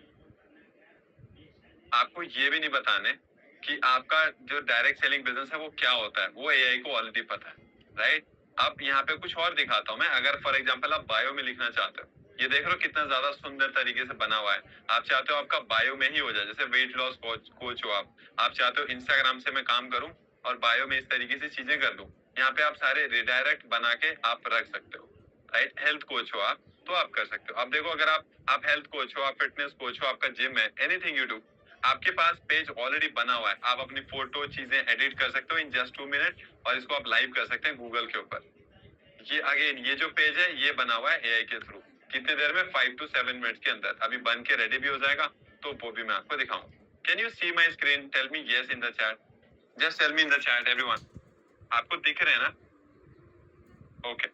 आपको ये भी नहीं बताना है कि आपका जो डायरेक्ट सेलिंग बिजनेस है वो क्या होता है, वो एआई को ऑलरेडी पता है। राइट, अब यहाँ पे कुछ और दिखाता हूँ मैं। अगर फॉर एग्जाम्पल आप बायो में लिखना चाहते हो, ये देख रहे हो कितना ज्यादा सुंदर तरीके से बना हुआ है। आप चाहते हो आपका बायो में ही हो जाए, जैसे वेट लॉस कोच हो आप चाहते हो इंस्टाग्राम से मैं काम करूं और बायो में इस तरीके से चीजें कर दूं। यहाँ पे आप सारे रिडायरेक्ट बना के आप रख सकते हो। राइट, हेल्थ कोच हो आप तो आप कर सकते हो। अब देखो अगर आप हेल्थ कोच हो, आप फिटनेस कोच हो, आपका जिम है, एनीथिंग यू डू, आपके पास पेज ऑलरेडी बना हुआ है। आप अपनी फोटो चीजें एडिट कर सकते हो इन जस्ट 2 मिनट और इसको आप लाइव कर सकते हैं गूगल के ऊपर। ये अगेन ये जो पेज है ये बना हुआ है एआई के थ्रू। कितने देर में? 5 to 7 मिनट के अंदर अभी बन के रेडी भी हो जाएगा, तो वो भी मैं आपको दिखाऊंगा। Can you see my screen? Tell me yes in the chat, just tell me in the chat everyone. आपको दिख रहे हैं ना? ओके,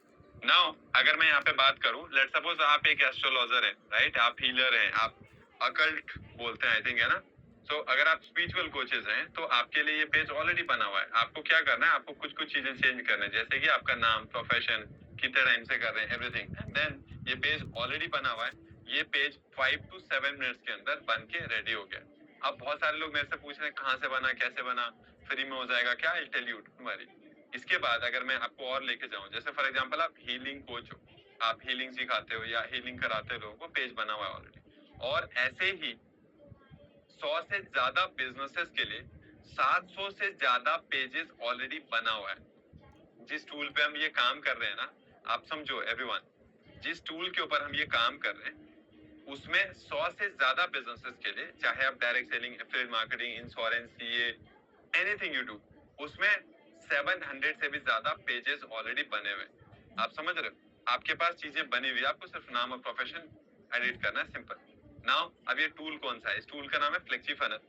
नाउ अगर मैं यहाँ पे बात करूं, लेट सपोज आप एक एस्ट्रोलॉजर हैं, राइट, आप हीलर हैं, आप अकल्ट बोलते हैं आई थिंक, है ना? तो अगर आप स्पिरिचुअल कोचेस हैं तो आपके लिए ये पेज ऑलरेडी बना हुआ है। आपको क्या करना है, आपको कुछ कुछ चीजें चेंज करना है, जैसे कि आपका नाम, प्रोफेशन, कितने टाइम से कर रहे हैं, एवरीथिंग। देन ये पेज ऑलरेडी बना हुआ है। ये पेज 5 to 7 मिनट्स के अंदर बन के रेडी हो गया। अब बहुत सारे लोग मेरे से पूछ रहे हैं कहाँ से बना, कैसे बना, फ्री में हो जाएगा क्या? आई टेल यू तुम्हारी। इसके बाद अगर मैं आपको और लेके जाऊं, जैसे फॉर एग्जांपल आप हीलिंग कोच हो, आप हीलिंग सिखाते हो या हीलिंग कराते हो लोगों को, पेज बना हुआ है ऑलरेडी। और ऐसे ही 100 से ज्यादा बिजनेसेस के लिए 700 से ज्यादा पेजेस ऑलरेडी बना हुआ है। जिस टूल पे हम ये काम कर रहे हैं ना, आप समझो एवरीवन, जिस टूल के ऊपर हम ये काम कर रहे हैं उसमें 100 से ज्यादा बिजनेसेस के लिए, चाहे आप direct selling, affiliate marketing, insurance, CA, anything you do, उसमें 700 से भी ज्यादा पेजेस ऑलरेडी बने हुए। आप समझ रहे हो? आपके पास चीजें बनी हुई, आपको सिर्फ नाम और प्रोफेशन एडिट करना है, सिंपल। नाउ अब ये टूल कौन सा है? इस टूल का नाम है फ्लेक्सी फनल।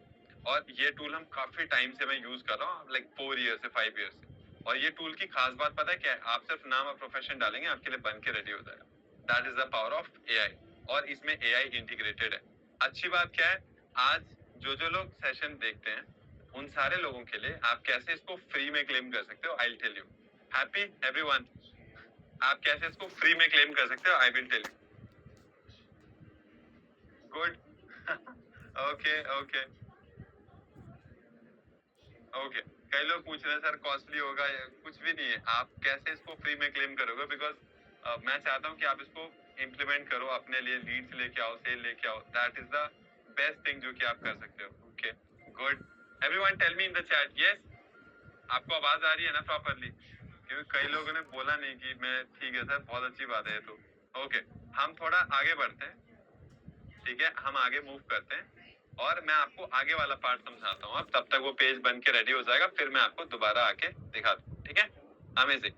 और ये टूल हम काफी टाइम से मैं यूज कर रहा हूँ, लाइक 4 ईयर से 5 ईयर से। और ये टूल की खास बात पता है क्या है? आप सिर्फ नाम और प्रोफेशन डालेंगे, आपके लिए बन के रेडी हो जाएगा। That is the power of AI. और इसमें एआई इंटीग्रेटेड है। अच्छी बात क्या है, आज जो लोग सेशन देखते हैं उन सारे लोगों के लिए आप कैसे इसको फ्री में क्लेम कर सकते हो, I will tell you. Happy everyone, आप कैसे इसको फ्री में क्लेम कर सकते हो, I will tell you. Good. Okay okay okay, कई लोग पूछ रहे हैं सर कॉस्टली होगा, कुछ भी नहीं है। आप कैसे इसको फ्री में क्लेम करोगे? बिकॉज मैं चाहता हूँ कि आप इसको इम्प्लीमेंट करो, अपने लिए लीड्स लेके आओ, सेल लेके आओ। That is the best thing जो कि आप कर सकते हो। Okay, good. Everyone tell me in the chat yes. आपको आवाज आ रही है ना प्रॉपरली? क्योंकि कई लोगों ने बोला नहीं कि मैं ठीक है सर, बहुत अच्छी बात है। तो ओके, हम थोड़ा आगे बढ़ते हैं, ठीक है, हम आगे मूव करते हैं और मैं आपको आगे वाला पार्ट समझाता हूँ। अब तब तक वो पेज बन के रेडी हो जाएगा, फिर मैं आपको दोबारा आके दिखाता हूँ, ठीक है? अमेजिंग,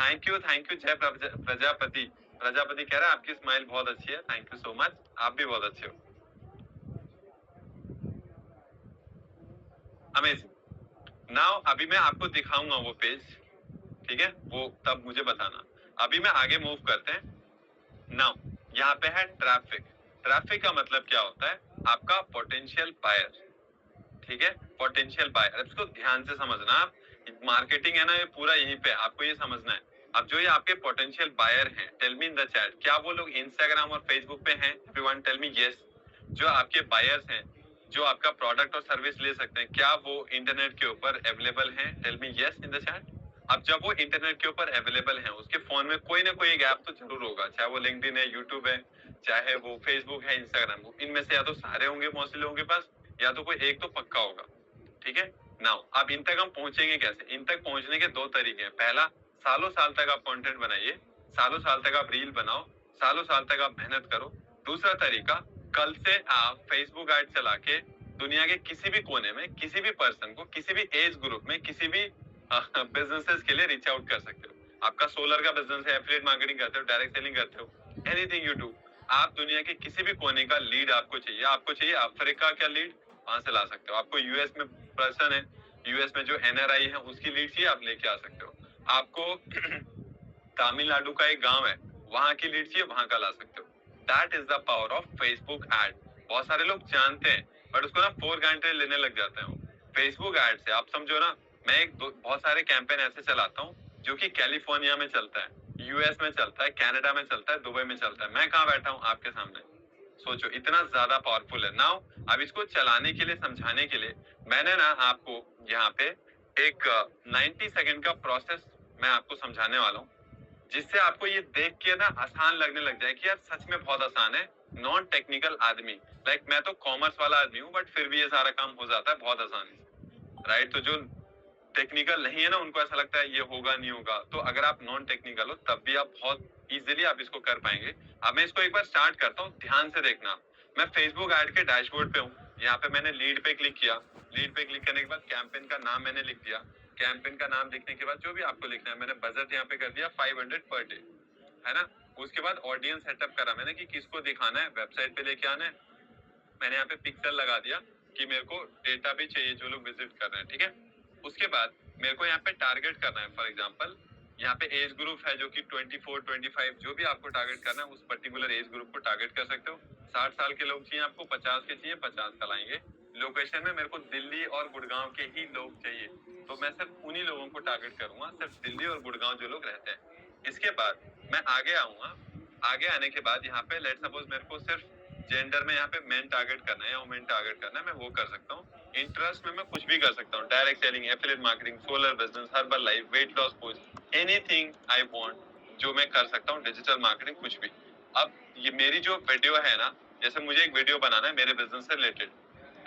थैंक यू जय प्रजापति। प्रजापति कह रहा है आपकी स्माइल बहुत अच्छी है, थैंक यू सो मच, आप भी बहुत अच्छे हो। अमेजिंग। नाउ अभी मैं आपको दिखाऊंगा वो पेज, ठीक है, वो तब मुझे बताना। अभी मैं आगे मूव करते हैं। नाउ यहाँ पे है ट्रैफिक। ट्रैफिक का मतलब क्या होता है? आपका पोटेंशियल बायर, ठीक है, पोटेंशियल बायर। इसको ध्यान से समझना आप, मार्केटिंग है ना ये पूरा यहीं पे, आपको ये समझना है। अब जो ये आपके पोटेंशियल बायर हैं, tell me in the chat, क्या वो लोग इंस्टाग्राम और फेसबुक पे हैं? Everyone tell me yes. जो आपके बायर्स हैं, जो आपका प्रोडक्ट और सर्विस ले सकते हैं, क्या वो इंटरनेट के ऊपर अवेलेबल हैं? Tell me yes in the chat. अब जब वो इंटरनेट के ऊपर अवेलेबल हैं, उसके फोन में कोई ना कोई एक ऐप तो जरूर होगा, चाहे वो लिंक्डइन है, यूट्यूब है, चाहे वो फेसबुक है, इंस्टाग्राम, इनमें से या तो सारे होंगे मोस्टली लोगों के पास, या तो कोई एक तो पक्का होगा, ठीक है? नाउ अब इन तक हम पहुंचेंगे कैसे? इन तक पहुंचने के दो तरीके हैं। पहला, सालों साल तक आप कंटेंट बनाइए, सालों साल तक आप रील बनाओ, सालों साल तक आप मेहनत करो। दूसरा तरीका, कल से आप फेसबुक ऐड चला के दुनिया के किसी भी कोने में किसी भी पर्सन को, किसी भी एज ग्रुप में, किसी भी बिजनेसेस के लिए रीच आउट कर सकते हो। आपका सोलर का बिजनेस है, एफिलिएट मार्केटिंग करते हो, डायरेक्ट सेलिंग करते हो, एनीथिंग यू डू, आप दुनिया के किसी भी कोने का लीड आपको चाहिए, आपको चाहिए अफ्रीका का लीड, वहां से ला सकते हो। आपको यूएस में पर्सन है, यूएस में जो एनआरआई है उसकी लीड चाहिए, आप लेके आ सकते हो। आपको तमिलनाडु का एक गांव है, वहां की लीड चाहिए, वहां का ला सकते हो। That is the power of Facebook ad. बहुत सारे लोग जानते हैं बट उसको ना फोर ग्रांटेड लेने लग जाते हैं। फेसबुक एड से आप समझो ना, मैं बहुत सारे कैंपेन ऐसे चलाता हूँ जो कि कैलिफोर्निया में चलता है, यूएस में चलता है, कनाडा में चलता है, दुबई में चलता है। मैं कहाँ बैठा हूँ आपके सामने, सोचो इतना ज्यादा पावरफुल है। नाउ अब इसको चलाने के लिए, समझाने के लिए मैंने ना आपको यहाँ पे एक 90 सेकंड का प्रोसेस मैं आपको समझाने वाला हूँ, जिससे आपको ये देख के ना आसान लगने लग जाए कि यार सच में बहुत आसान है। नॉन टेक्निकल आदमी, लाइक मैं तो कॉमर्स वाला आदमी हूँ बट फिर भी ये सारा काम हो जाता है बहुत आसानी से, राइट? तो जो टेक्निकल नहीं है ना, उनको ऐसा लगता है ये होगा नहीं होगा। तो अगर आप नॉन टेक्निकल हो तब भी आप बहुत इजीली आप इसको कर पाएंगे। अब मैं इसको एक बार स्टार्ट करता हूँ, ध्यान से देखना। मैं फेसबुक ऐड के डैशबोर्ड पे हूँ, यहाँ पे मैंने लीड पे क्लिक किया। लीड पे क्लिक करने के बाद कैंपेन का नाम मैंने लिख दिया। कैंपेन का नाम लिखने के बाद जो भी आपको लिखना है, मैंने बजट यहाँ पे कर दिया 500 पर डे, है ना? उसके बाद ऑडियंस सेटअप करा मैंने कि किसको दिखाना है, वेबसाइट पे लेके आना है। मैंने यहाँ पे पिक्सल लगा दिया कि मेरे को डेटा भी चाहिए जो लोग विजिट कर रहे हैं, ठीक है? उसके बाद मेरे को यहाँ पे टारगेट करना है। फॉर एग्जांपल यहाँ पे एज ग्रुप है जो कि 24, 25, जो भी आपको टारगेट करना है उस पर्टिकुलर एज ग्रुप को टारगेट कर सकते हो। 60 साल के लोग चाहिए आपको, 50 के चाहिए, 50 का लाएंगे। लोकेशन में मेरे को दिल्ली और गुड़गांव के ही लोग चाहिए, तो मैं सिर्फ उन्हीं लोगों को टारगेट करूंगा, सिर्फ दिल्ली और गुड़गांव जो लोग रहते हैं। इसके बाद मैं आगे आऊंगा। आगे आने के बाद यहाँ पे लेट सपोज मेरे को सिर्फ जेंडर में यहाँ पे मेन टारगेट करना है या वुमेन टारगेट करना है, मैं वो कर सकता हूँ। इंटरेस्ट में मैं कुछ भी कर सकता हूँ, direct selling, affiliate marketing, solar business, herbal life, weight loss coach, anything I want जो मैं कर सकता हूँ, डिजिटल मार्केटिंग, कुछ भी। अब ये मेरी जो वीडियो है ना, जैसे मुझे एक वीडियो बनाना है मेरे बिजनेस से रिलेटेड,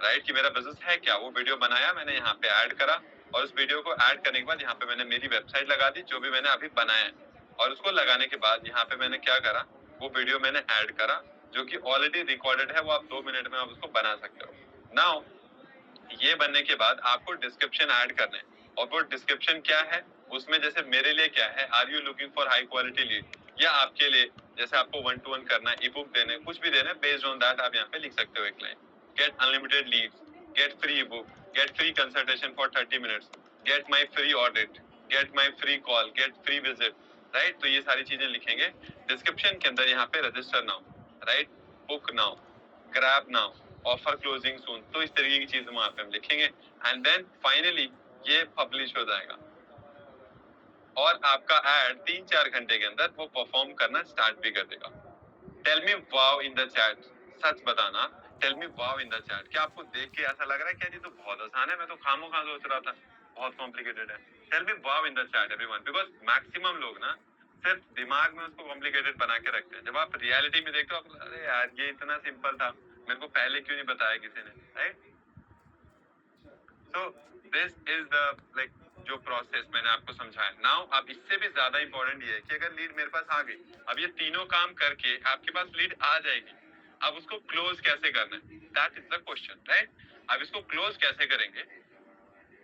राइट, कि मेरा बिजनेस है क्या, वो वीडियो बनाया मैंने, यहाँ पे ऐड करा, और उस वीडियो को ऐड करने के बाद यहाँ पे मैंने मेरी वेबसाइट लगा दी जो भी मैंने अभी बनाया है। और उसको लगाने के बाद यहाँ पे मैंने क्या करा, वो वीडियो मैंने ऐड करा जो कि ऑलरेडी रिकॉर्डेड है, वो आप 2 मिनट में आप उसको बना सकते हो। नाउ ये बनने के बाद आपको डिस्क्रिप्शन ऐड करना है, और वो डिस्क्रिप्शन क्या है, उसमें जैसे मेरे लिए क्या है, are you looking for high quality lead, या आपके लिए जैसे आपको 1 to 1 करना है, ई बुक देने, कुछ भी देना है, बेस्ड ऑन दैट आप यहाँ पे लिख सकते हो एक line. Get unlimited leads, get free book, get free consultation for 30 minutes, get my free audit, get my free call, get free visit, right? तो ये सारी चीजें लिखेंगे डिस्क्रिप्शन के अंदर। यहाँ पे register now, right, book now, grab now, offer closing soon, तो इस तरीके की चीज वहां पे हम लिखेंगे। एंड देन फाइनली ये पब्लिश हो जाएगा और आपका ऐड 3-4 घंटे के अंदर वो परफॉर्म करना स्टार्ट भी कर देगा। Tell me wow in the chat, सच बताना, tell me wow in the chat. क्या आपको देख के ऐसा लग रहा है कि ये तो बहुत आसान है, मैं तो खामोखा सोच रहा था बहुत कॉम्प्लिकेटेड है? Tell me wow in the chat everyone, because maximum लोग ना सिर्फ दिमाग में उसको कॉम्प्लिकेटेड बना के रखते हैं। जब आप रियलिटी में देखते हो आप, अरे यार ये इतना सिंपल था, मेरे को पहले क्यों नहीं बताया किसी ने, right? So this is the like जो प्रोसेस मैंने आपको समझाया. नाउ अब इससे भी ज्यादा इंपॉर्टेंट ये है कि अगर लीड मेरे पास आ गई, अब ये तीनों काम करके आपके पास लीड आ जाएगी, अब उसको क्लोज कैसे करना है, that is the question, right. अब इसको क्लोज कैसे करेंगे.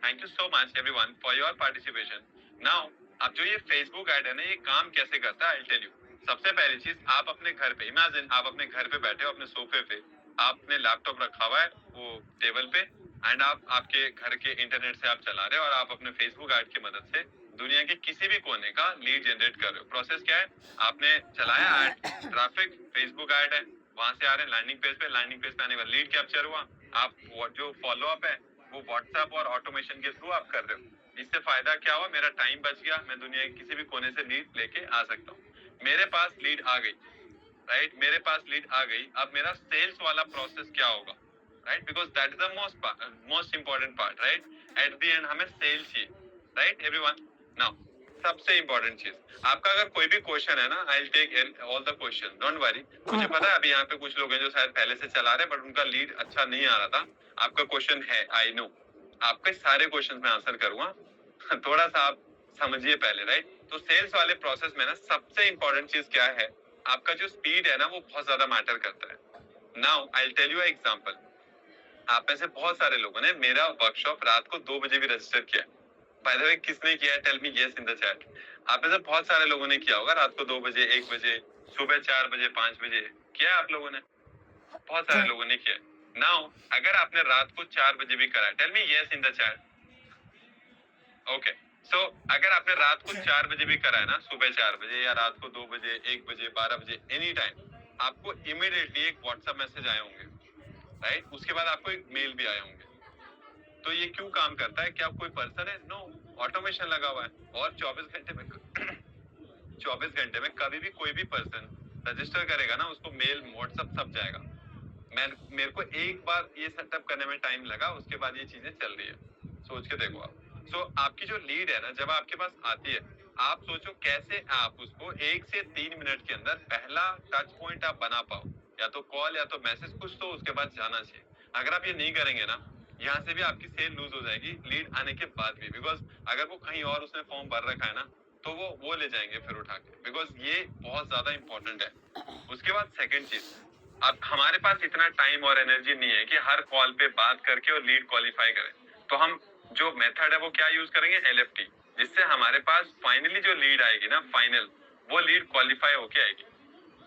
Thank you so much everyone for your participation. Now अब जो ये फेसबुक ऐड है ना, ये काम कैसे करता है, आई टेल यू. सबसे पहली चीज, आप अपने घर पे इमेजिन, आप अपने घर पे बैठे हो अपने सोफे पे, आपने लैपटॉप रखा हुआ है वो टेबल पे, एंड आप आपके घर के इंटरनेट से आप चला रहे हो, और आप अपने फेसबुक ऐड की मदद से दुनिया के किसी भी कोने का लीड जनरेट कर रहे हो. प्रोसेस क्या है, आपने चलाया ऐड, ट्रैफिक, फेसबुक ऐड है, वहां से आ रहे हैं लैंडिंग पेज पे, लैंडिंग पेज पे आने का लीड कैप्चर हुआ, आप जो फॉलो अप है वो व्हाट्सएप और ऑटोमेशन के थ्रू आप कर रहे हो. इससे फायदा क्या हुआ, मेरा टाइम बच गया, मैं दुनिया के किसी भी कोने से लीड लेके आ सकता हूँ. मेरे पास लीड आ गई, राइट, मेरे पास लीड आ गई. अब मेरा सेल्स वाला प्रोसेस क्या होगा, right, because that is the most important part, right. At the end हमें सेल्स चाहिए, राइट एवरीवन. नाउ सबसे इंपॉर्टेंट चीज, आपका अगर कोई भी क्वेश्चन है ना, I will take all the question, don't worry. मुझे पता है अभी यहाँ पे कुछ लोग हैं जो शायद पहले से चला रहे हैं बट उनका लीड अच्छा नहीं आ रहा था. आपका क्वेश्चन है, आई नो, आपके सारे क्वेश्चन में आंसर करूंगा. थोड़ा सा आप समझिए पहले, राइट. तो सेल्स वाले प्रोसेस में ना सबसे इंपॉर्टेंट चीज क्या है, आपका जो स्पीड है ना वो बहुत ज्यादा मैटर करता है. Now I will tell you example. आप में से बहुत सारे लोगों ने मेरा वर्कशॉप रात को 2 बजे भी रजिस्टर किया. बाय द वे, किसने किया है, tell me yes in the chat. आप में से बहुत सारे लोगों ने किया होगा रात को 2 बजे, 1 बजे, सुबह 4 बजे, 5 बजे. किया आप लोगों ने, बहुत सारे लोगों ने किया. नाउ अगर आपने रात को 4 बजे भी करा, tell me yes in the chat. Okay, so अगर आपने रात को 4 बजे भी करा है ना, सुबह 4 बजे या रात को 2 बजे, 1 बजे, 12 बजे, एनी टाइम, आपको इमीडिएटली एक व्हाट्सएप मैसेज आए होंगे, राइट. उसके बाद आपको एक मेल भी आए होंगे. तो ये क्यों काम करता है, क्या कोई पर्सन है, नो, ऑटोमेशन लगा हुआ है. और 24 घंटे में 24 घंटे में कभी भी कोई भी पर्सन रजिस्टर करेगा ना, उसको मेल, व्हाट्सएप सब जाएगा. मेरे को एक बार ये सेटअप करने में टाइम लगा, उसके बाद ये चीजें चल रही है. सोच के देखो आप. सो आपकी जो लीड है ना, जब आपके पास आती है, आप सोचो कैसे आप उसको 1 से 3 मिनट के अंदर पहला टच पॉइंट आप बना पाओ, या तो कॉल या तो मैसेज, कुछ तो उसके बाद जाना चाहिए. अगर आप ये नहीं करेंगे ना, यहाँ से भी आपकी सेल लूज हो जाएगी लीड आने के बाद भी, बिकॉज अगर वो कहीं और उसने फॉर्म भर रखा है ना, तो वो ले जाएंगे फिर उठा के, बिकॉज ये बहुत ज्यादा इंपॉर्टेंट है. उसके बाद सेकंड चीज, अब हमारे पास इतना टाइम और एनर्जी नहीं है कि हर कॉल पे बात करके और लीड क्वालिफाई करें. तो हम जो मेथड है वो क्या यूज करेंगे, LFT, जिससे हमारे पास फाइनली जो लीड आएगी ना, फाइनल वो लीड क्वालिफाई होके आएगी.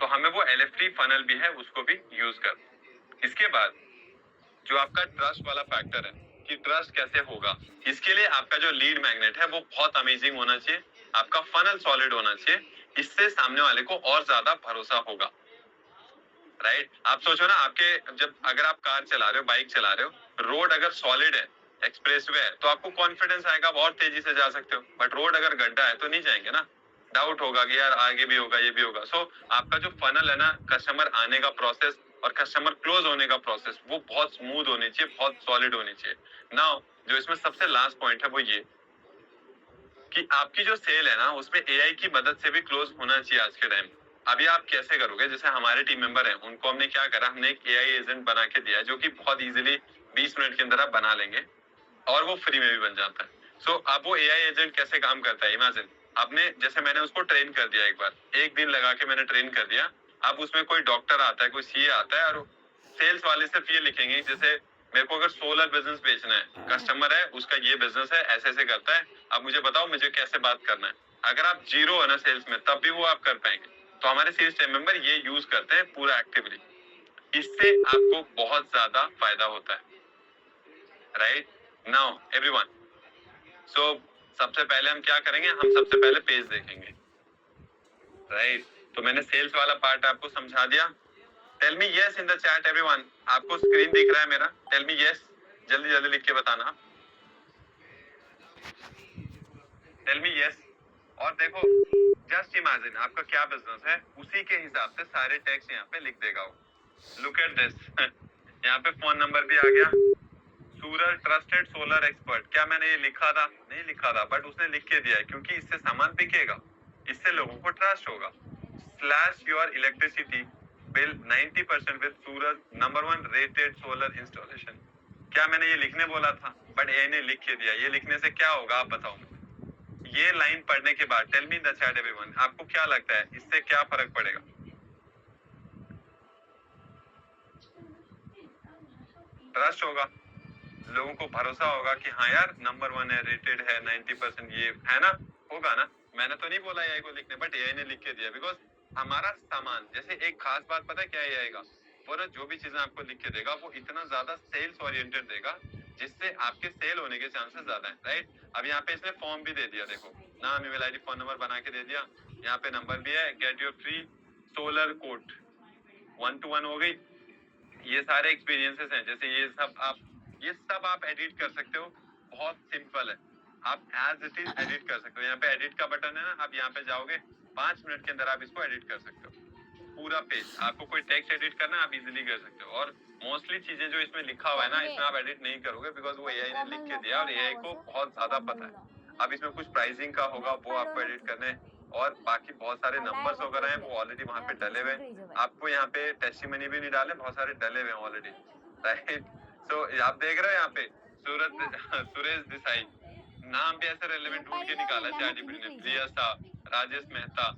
तो हमें वो LFT फनल भी है, उसको भी यूज कर. इसके बाद जो आपका ट्रस्ट वाला फैक्टर है कि ट्रस्ट कैसे होगा, इसके लिए आपका जो लीड मैग्नेट है वो बहुत अमेजिंग होना चाहिए, आपका फनल सॉलिड होना चाहिए. इससे सामने वाले को और ज्यादा भरोसा होगा, राइट. आप सोचो ना, आपके जब अगर आप कार चला रहे हो, बाइक चला रहे हो, रोड अगर सॉलिड है, एक्सप्रेसवे है, तो आपको कॉन्फिडेंस आएगा, आप और तेजी से जा सकते हो. बट रोड अगर गड्ढा है तो नहीं जाएंगे ना, डाउट होगा कि यार आगे भी होगा, ये भी होगा. सो आपका जो फनल है ना, कस्टमर आने का प्रोसेस और कस्टमर क्लोज होने का प्रोसेस, वो बहुत स्मूथ होनी चाहिए, बहुत सॉलिड होनी चाहिए. नाउ जो इसमें सबसे लास्ट पॉइंट है वो ये कि आपकी जो सेल है ना, उसमें AI की मदद से भी क्लोज होना चाहिए आज के टाइम. अभी आप कैसे करोगे, जैसे हमारे टीम मेंबर हैं, उनको हमने क्या करा, हमने एक AI एजेंट बना के दिया है, जो कि बहुत इजीली 20 मिनट के अंदर आप बना लेंगे, और वो फ्री में भी बन जाता है. सो अब वो AI एजेंट कैसे काम करता है, इमेजिन आपने, जैसे मैंने उसको ट्रेन कर दिया, एक बार 1 दिन लगा के मैंने ट्रेन कर दिया. अब उसमें कोई डॉक्टर आता है, कोई CA आता है, और सेल्स वाले सिर्फ ये लिखेंगे, जैसे मेरे को अगर सोलर बिजनेस बेचना है, कस्टमर है, उसका ये बिजनेस है, ऐसे ऐसे करता है, अब मुझे बताओ मुझे कैसे बात करना है. अगर आप जीरो है ना सेल्स में, तब भी वो आप कर पाएंगे. तो हमारे सेल्स टीम मेंबर ये यूज करते हैं पूरा एक्टिवली. इससे आपको बहुत ज्यादा फायदा होता है, राइट. नाउ एवरीवन, सो सबसे पहले हम क्या करेंगे, हम सबसे पहले पेज देखेंगे, राइट. तो मैंने सेल्स वाला पार्ट आपको समझा दिया. Tell me yes in the chat everyone. आपको स्क्रीन दिख रहा है मेरा, टेल मी यस, जल्दी जल्दी लिख के बताना, टेल मी यस. और देखो, जस्ट इमेजिन आपका क्या बिजनेस है, उसी के हिसाब से सारे टेक्स्ट यहाँ पे लिख देगा वो. Look at this. यहाँ पे फोन नंबर भी आ गया, सूरज ट्रस्टेड सोलर एक्सपर्ट. क्या मैंने ये लिखा था, नहीं लिखा था, बट उसने लिख के दिया है, क्योंकि इससे सामान बिकेगा, इससे लोगों को ट्रस्ट होगा. Slash your electricity bill 90% with Suraj, number 1 rated solar installation. क्या मैंने ये लिखने बोला था, बट एआई ने लिख के दिया। ये लिखने से क्या होगा आप बताओ। ये लाइन पढ़ने के बाद tell me in the chat everyone, आपको क्या लगता है इससे क्या फर्क पड़ेगा? ट्रस्ट होगा, लोगों को भरोसा होगा कि हाँ यार नंबर 1 है, रेटेड है 90%, ये है ना, होगा ना। मैंने तो नहीं बोला एआई को लिखने, बट एआई ने लिख के दिया। बिकॉज हमारा सामान, जैसे एक खास बात पता है क्या है एआई का, वो ना जो भी चीजें आपको लिख के देगा वो इतना ज्यादा सेल्स ओरिएंटेड देगा जिससे आपके सेल होने के चांसेस ज्यादा है, राइट। अब यहाँ पे इसने फॉर्म भी दे दिया, देखो नाम, ईमेल आईडी, फोन नंबर बना के दे दिया। यहाँ पे नंबर भी है, get your free solar quote 1-to-1 हो गई। ये सारे एक्सपीरियंसेस हैं, जैसे ये सब आप एडिट कर सकते हो, बहुत सिंपल है। आप एज इट इज एडिट कर सकते हो। यहाँ पे एडिट का बटन है ना, आप यहाँ पे जाओगे, 5 मिनट के अंदर आप इसको एडिट कर सकते हो, पूरा पेज। आपको कोई टेक्स्ट एडिट करना है आप इजीली कर सकते हो। और मोस्टली चीजें जो इसमें लिखा हुआ है ना, इसमें आप एडिट नहीं करोगे बिकॉज वो एआई ने लिख के दिया और एआई को बहुत ज्यादा पता है। अब इसमें कुछ प्राइसिंग का होगा वो आपको एडिट करने, और बाकी बहुत सारे नंबर्स वगैरह हैं वो ऑलरेडी वहां पे डले हुए हैं। आपको यहाँ पे टेस्टिमनी भी नहीं डाले, बहुत सारे डले हुए हैं ऑलरेडी, राइट। सो आप देख रहे हो यहाँ पे सुरेश देसाई, नाम भी ऐसे रेलेवेंट ढूंढ के निकाला चैटजीपीटी ने, Priya Shah, Rajesh Mehta,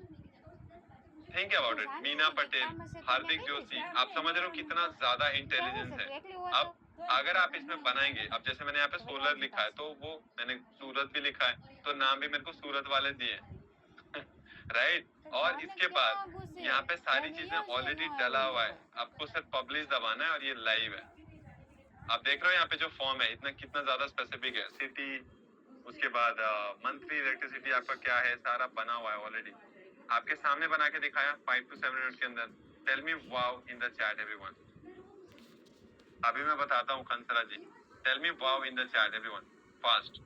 think about it, Meena Patel, Hardik Joshi. आप समझ रहे हो कितना ज्यादा इंटेलिजेंस है। अब अगर आप इसमें बनाएंगे, अब जैसे मैंने यहाँ पे सोलर लिखा है तो वो मैंने सूरत भी लिखा है, तो नाम भी मेरे को सूरत वाले दिए राइट। और इसके बाद यहाँ पे सारी चीजें ऑलरेडी डला हुआ है, आपको सिर्फ पब्लिश दबाना है और ये लाइव है। आप देख रहे हो यहाँ पे जो फॉर्म है इतना कितना ज्यादा स्पेसिफिक है, सिटी, उसके बाद मंथली इलेक्ट्रिसिटी आपका क्या है, सारा बना हुआ है ऑलरेडी, आपके सामने बना के दिखाया 5 to 7 मिनट के अंदर। Tell me wow in the chat everyone. अभी मैं बताता हूँ Khansra ji, tell me wow in the chat everyone fast.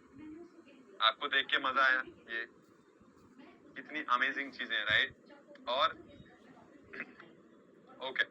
आपको देख के मजा आया, ये कितनी अमेजिंग चीजें हैं, राइट। और ओके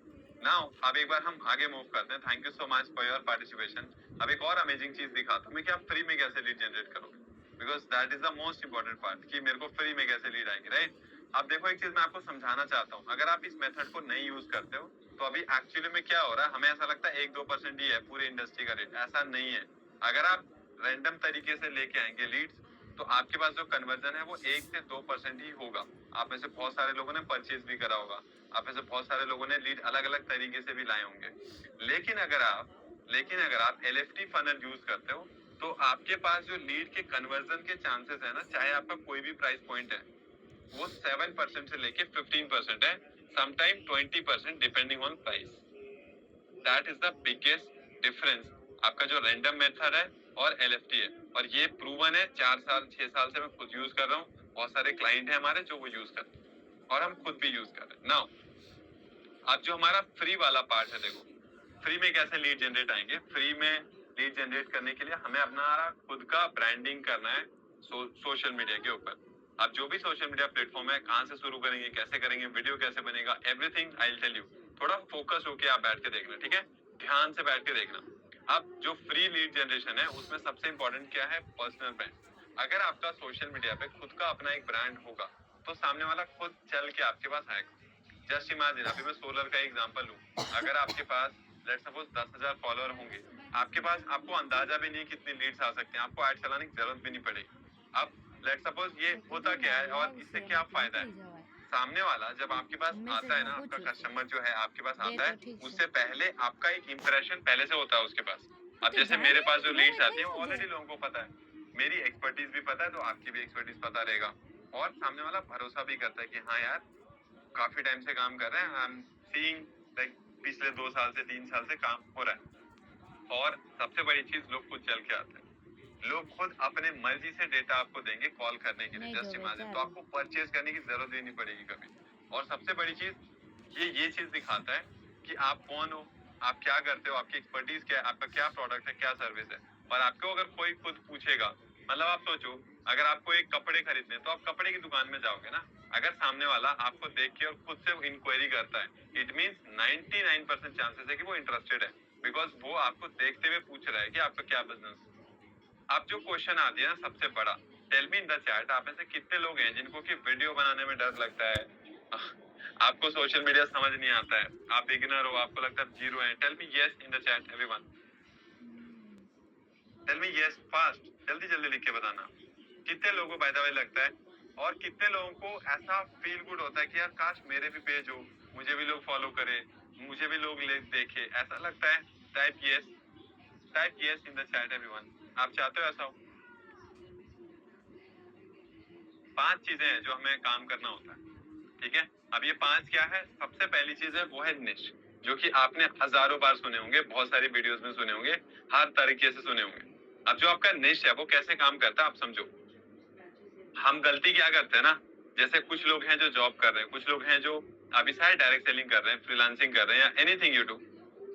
नाउ अब एक बार हम आगे मूव करते हैं। Thank you so much for your participation. अब एक और अमेजिंग चीज दिखाता हूँ मैं कि आप फ्री में कैसे लीड जनरेट करोगे, because that is the most important part कि मेरे को फ्री में कैसे लीड आएगी, राइट। अब देखो एक चीज मैं आपको समझाना चाहता हूँ, अगर आप इस मेथड को नहीं यूज करते हो तो अभी एक्चुअली में क्या हो रहा है, हमें ऐसा लगता है 1-2% ही है पूरे इंडस्ट्री का रेट, ऐसा नहीं है। अगर आप रैंडम तरीके से लेके आएंगे लीड्स तो आपके पास जो कन्वर्जन है वो 1 से 2% ही होगा। आप में से बहुत सारे लोगों ने परचेज भी करा होगा, आप में से बहुत सारे लोगों ने लीड अलग अलग तरीके से भी लाए होंगे। लेकिन अगर आप एलएफटी फनल यूज करते हो तो आपके पास जो लीड के कन्वर्जन के चांसेस है ना, चाहे आपका कोई भी प्राइस पॉइंट है, वो 7% से लेके 15% है, sometime 20% depending on price. That is the biggest difference आपका जो रैंडम मेथड है और एलएफटी है। और ये प्रूवन है, 4-6 साल से मैं खुद यूज कर रहा हूँ, बहुत सारे क्लाइंट है हमारे जो वो यूज करते हैं और हम खुद भी यूज कर रहे हैं। नाउ अब जो हमारा फ्री वाला पार्ट है, देखो फ्री में कैसे लीड जनरेट आएंगे। फ्री में लीड जनरेट करने के लिए हमें अपना खुद का ब्रांडिंग करना है सोशल मीडिया के ऊपर। अब जो भी सोशल मीडिया प्लेटफॉर्म है, कहाँ से शुरू करेंगे, कैसे करेंगे, वीडियो कैसे बनेगा, everything I will tell you. थोड़ा फोकस होके आप बैठ के देखना, ठीक है, ध्यान से बैठ के देखना। अब जो फ्री लीड जनरेशन है उसमें सबसे इंपॉर्टेंट क्या है, पर्सनल ब्रांड। अगर आपका सोशल मीडिया पे खुद का अपना एक ब्रांड होगा तो सामने वाला खुद चल के आपके पास आएगा। जस्ट इमेजिन, अभी मैं सोलर का एग्जांपल लूं, अगर आपके पास लेट्स सपोज 10,000 फॉलोअर होंगे, आपके पास, आपको अंदाजा भी नहीं कितनी लीड्स आ सकते हैं, आपको ऐड चलाने की जरूरत भी नहीं पड़ेगी। अब लेट्स सपोज ये होता क्या है और इससे क्या फायदा है, सामने वाला जब आपके पास आता है ना, आपका कस्टमर जो है आपके पास आता है, उससे पहले आपका एक इंप्रेशन पहले से होता है उसके पास। अब जैसे मेरे पास जो लीड्स आती है वो ऑलरेडी लोगों को पता है, मेरी एक्सपर्टीज भी पता है, तो आपकी भी एक्सपर्टीज पता रहेगा। और सामने वाला भरोसा भी करता है कि हाँ यार काफी टाइम से काम कर रहे हैं, आई एम सीइंग लाइक पिछले 2 साल से 3 साल से काम हो रहा है। और सबसे बड़ी चीज, लोग खुद चल के आते हैं, लोग खुद अपने मर्जी से डेटा आपको देंगे कॉल करने के लिए, जस्ट इमेजिन। तो आपको परचेज करने की जरूरत भी नहीं पड़ेगी कभी। और सबसे बड़ी चीज ये चीज दिखाता है कि आप कौन हो, आप क्या करते हो, आपकी एक्सपर्टीज क्या है, आपका क्या प्रोडक्ट है, क्या सर्विस है। और आपको अगर कोई खुद पूछेगा, मतलब आप सोचो अगर आपको एक कपड़े खरीदने तो आप कपड़े की दुकान में जाओगे ना, अगर सामने वाला आपको देख के और खुद से इंक्वायरी करता है, इट मींस 99% चांसेस है कि वो इंटरेस्टेड है, बिकॉज वो आपको देखते हुए पूछ रहा है कि आपका क्या बिजनेस। अब जो क्वेश्चन आ दिया ना सबसे बड़ा, tell me in the chat, आप में से कितने लोग हैं जिनको कि वीडियो बनाने में डर लगता है, आपको सोशल मीडिया समझ नहीं आता है, आप बिगिनर हो, आपको लगता है जीरो है। Tell me yes in the chat everyone. Tell me yes fast, जल्दी जल्दी लिख के बताना। कितने लोगों को बाय द वे लगता है और कितने लोगों को ऐसा फील गुड होता है कि यार काश मेरे भी पेज हो, मुझे भी लोग फॉलो करे, मुझे भी लोग देखे, ऐसा लगता है? Type yes in the chat everyone. आप चाहते हो ऐसा हो? 5 चीजें हैं जो हमें काम करना होता है, ठीक है? अब ये 5 क्या है? सबसे पहली चीज है वो है निश, जो कि आपने हजारों बार सुने होंगे, बहुत सारी वीडियोस में सुने होंगे, हर तरीके से सुने होंगे। अब जो आपका निश है वो कैसे काम करता है आप समझो। हम गलती क्या करते हैं ना, जैसे कुछ लोग हैं जो जॉब कर रहे हैं, कुछ लोग हैं जो अभी शायद डायरेक्ट सेलिंग कर रहे हैं, फ्रीलांसिंग कर रहे हैं, या एनीथिंग यू डू।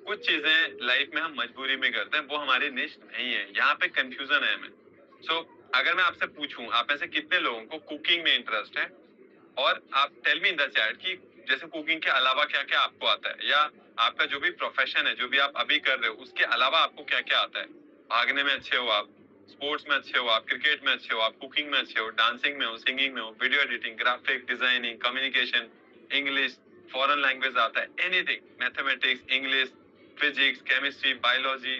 कुछ चीजें लाइफ में हम मजबूरी में करते हैं, वो हमारी निश नहीं है। यहाँ पे कंफ्यूजन है हमें। सो अगर मैं आपसे पूछूं, आप में से कितने लोगों को कुकिंग में इंटरेस्ट है, और आप tell me in the chat कि जैसे कुकिंग के अलावा क्या क्या आपको आता है, या आपका जो भी प्रोफेशन है, जो भी आप अभी कर रहे हो, उसके अलावा आपको क्या क्या आता है। भागने में अच्छे हो आप, स्पोर्ट्स में अच्छे हो आप, क्रिकेट में अच्छे हो आप, कुकिंग में अच्छे हो, डांसिंग में हो, सिंगिंग में हो, video editing, graphic designing, communication, English, foreign language आता है, anything, mathematics, English, physics, chemistry, biology.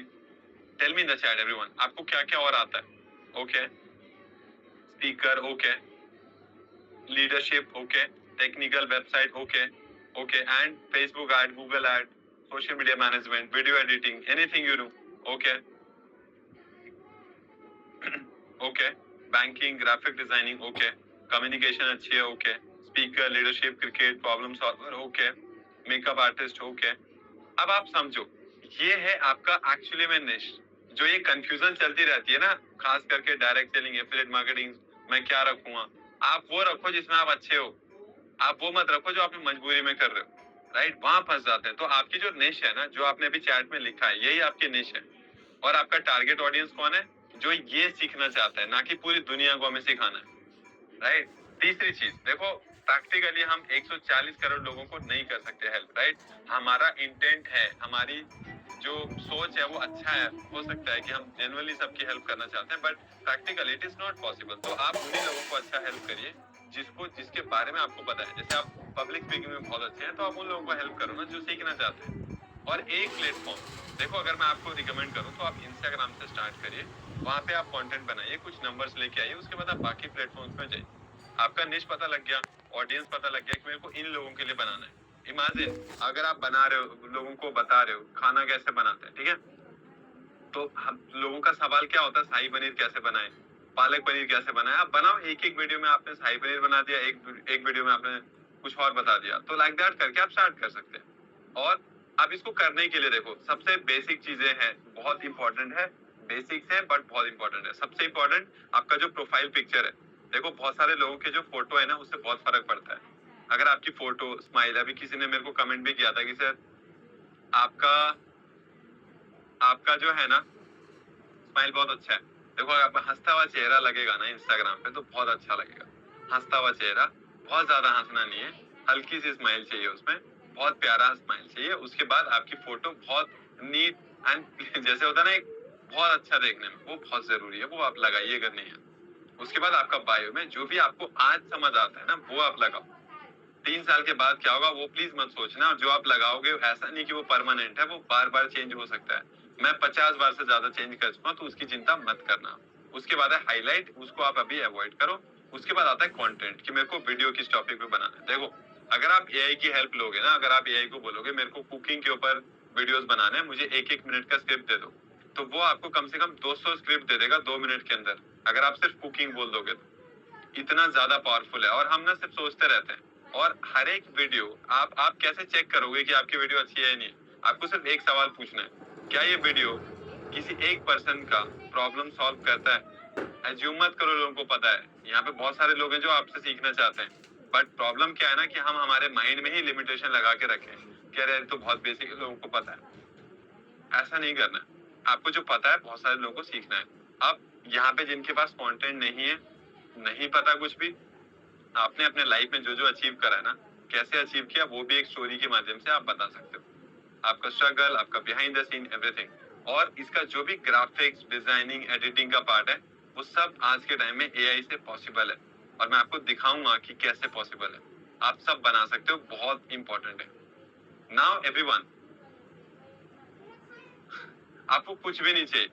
Tell me in the chat everyone, आपको क्या क्या और आता है? Okay, speaker, okay, leadership, okay, technical website, okay, okay, and Facebook ad, Google ad, social media management, video editing, anything you do, okay, okay, banking, graphic designing, okay, communication अच्छी है, okay, speaker, leadership, cricket, problem solver, okay, makeup artist, okay. अब आप समझो, ये है आपका एक्चुअली में निश। जो ये कंफ्यूजन चलती रहती है ना, खास करके डायरेक्ट सेलिंग, एफिलिएट मार्केटिंग, मैं क्या रखूंगा, आप वो रखो जिसमें आप अच्छे हो। आप वो मत रखो जो आप मजबूरी में कर रहे हो, राइट? वहां फंस जाते हैं। तो आपकी जो निश है ना, जो आपने अभी चैट में लिखा है, यही आपकी निश है। और आपका टारगेट ऑडियंस कौन है? जो ये सीखना चाहता है, ना कि पूरी दुनिया को हमें सिखाना है, राइट? तीसरी चीज देखो, प्रैक्टिकली हम 140 करोड़ लोगों को नहीं कर सकते हेल्प, राइट? हमारा इंटेंट है, हमारी जो सोच है वो अच्छा है, हो सकता है कि हम जेन्युइनली सबकी हेल्प करना चाहते हैं, but practically it is not possible. तो आप उन्हीं लोगों को अच्छा हेल्प करिए जिसके बारे में आपको पता है। जैसे आप पब्लिक स्पीकिंग में बहुत अच्छे हैं, तो आप उन लोगों को हेल्प करो ना जो सीखना चाहते हैं। और एक प्लेटफॉर्म देखो, अगर मैं आपको रिकमेंड करूं तो आप इंस्टाग्राम से स्टार्ट करिए, वहां पे आप कंटेंट बनाइए, कुछ नंबर्स लेके आइए, उसके बाद आप बाकी प्लेटफॉर्म्स में जाइए। आपका निश पता लग गया, ऑडियंस पता लग गया कि मेरे को इन लोगों के लिए बनाना है। इमेजिन अगर आप बना रहे हो, लोगों को बता रहे हो खाना कैसे बनाते हैं, ठीक है? तो हम लोगों का सवाल क्या होता है, शाही पनीर कैसे बनाए, पालक पनीर कैसे बनाए। आप बनाओ, एक एक वीडियो में आपने शाही पनीर बना दिया, एक वीडियो में आपने कुछ और बता दिया, तो लाइक दैट करके आप स्टार्ट कर सकते हैं। और अब इसको करने के लिए देखो, सबसे बेसिक चीजें हैं, बहुत इंपॉर्टेंट है, बेसिक्स है बट बहुत इंपॉर्टेंट है। सबसे इंपॉर्टेंट आपका जो प्रोफाइल पिक्चर है। देखो बहुत सारे लोगों के जो फोटो है ना, उससे बहुत फर्क पड़ता है। अगर आपकी फोटो स्माइल, अभी किसी ने मेरे को कमेंट भी किया था कि सर आपका आपका जो है ना स्माइल बहुत अच्छा है। देखो अगर आपका हंसता हुआ चेहरा लगेगा ना इंस्टाग्राम पे, तो बहुत अच्छा लगेगा। हंसता हुआ चेहरा, बहुत ज्यादा हंसना नहीं है, हल्की सी स्माइल चाहिए उसमें, बहुत प्यारा स्माइल चाहिए। उसके बाद आपकी फोटो बहुत नीट एंड जैसे होता है ना, एक बहुत अच्छा देखने में, वो बहुत जरूरी है, वो आप लगाइएगा नहीं है। उसके बाद आपका बायो में जो भी आपको आज समझ आता है ना, वो आप लगाओ। 3 साल के बाद क्या होगा वो प्लीज मत सोचना। और जो आप लगाओगे ऐसा नहीं कि वो परमानेंट है, वो बार बार चेंज हो सकता है। मैं 50 बार से ज्यादा चेंज कर चुका हूं, तो उसकी चिंता मत करना। उसके बाद है हाईलाइट, उसको आप अभी अवॉइड करो। उसके बाद आता है कंटेंट, कि मेरे को वीडियो किस टॉपिक पे बनाना है। देखो अगर आप एआई की हेल्प लोगे ना, अगर आप एआई को बोलोगे मेरे को कुकिंग के ऊपर वीडियोस बनाने हैं, मुझे 1-1 मिनट का स्क्रिप्ट दे दो, तो वो आपको कम से कम 200 स्क्रिप्ट दे देगा 2 मिनट के अंदर, अगर आप सिर्फ कुकिंग बोल दोगे तो। इतना ज्यादा पावरफुल है। और हम ना सिर्फ सोचते रहते हैं। और हर एक वीडियो आप कैसे चेक करोगे कि आपकी वीडियो अच्छी है या नहीं? आपको सिर्फ एक सवाल पूछना है, क्या ये वीडियो किसी एक पर्सन का प्रॉब्लम सॉल्व करता है? एज्यूम मत करो लोगों को पता है। यहाँ पे बहुत सारे लोग हैं जो आपसे सीखना चाहते हैं, बट प्रॉब्लम क्या है ना, कि हम हमारे माइंड में ही लिमिटेशन लगा के रखे हैं कि अरे तो बहुत बेसिक लोगों को पता है। ऐसा नहीं करना है। आपको जो पता है बहुत सारे लोगों को सीखना है। अब यहाँ पे जिनके पास कंटेंट नहीं है, नहीं पता कुछ भी, आपने अपने लाइफ में जो जो अचीव करा है ना, कैसे अचीव किया, वो भी एक स्टोरी के माध्यम से आप बता सकते हो। आपका स्ट्रगल, आपका बिहाइंड द सीन, एवरीथिंग। और इसका जो भी ग्राफिक्स, डिजाइनिंग, एडिटिंग का पार्ट है, वो सब आज के टाइम में एआई से पॉसिबल है। और मैं आपको दिखाऊंगा कि कैसे पॉसिबल है। आप सब बना सकते हो, बहुत इंपॉर्टेंट है। नाउ एवरीवन, आपको कुछ भी नहीं चाहिए,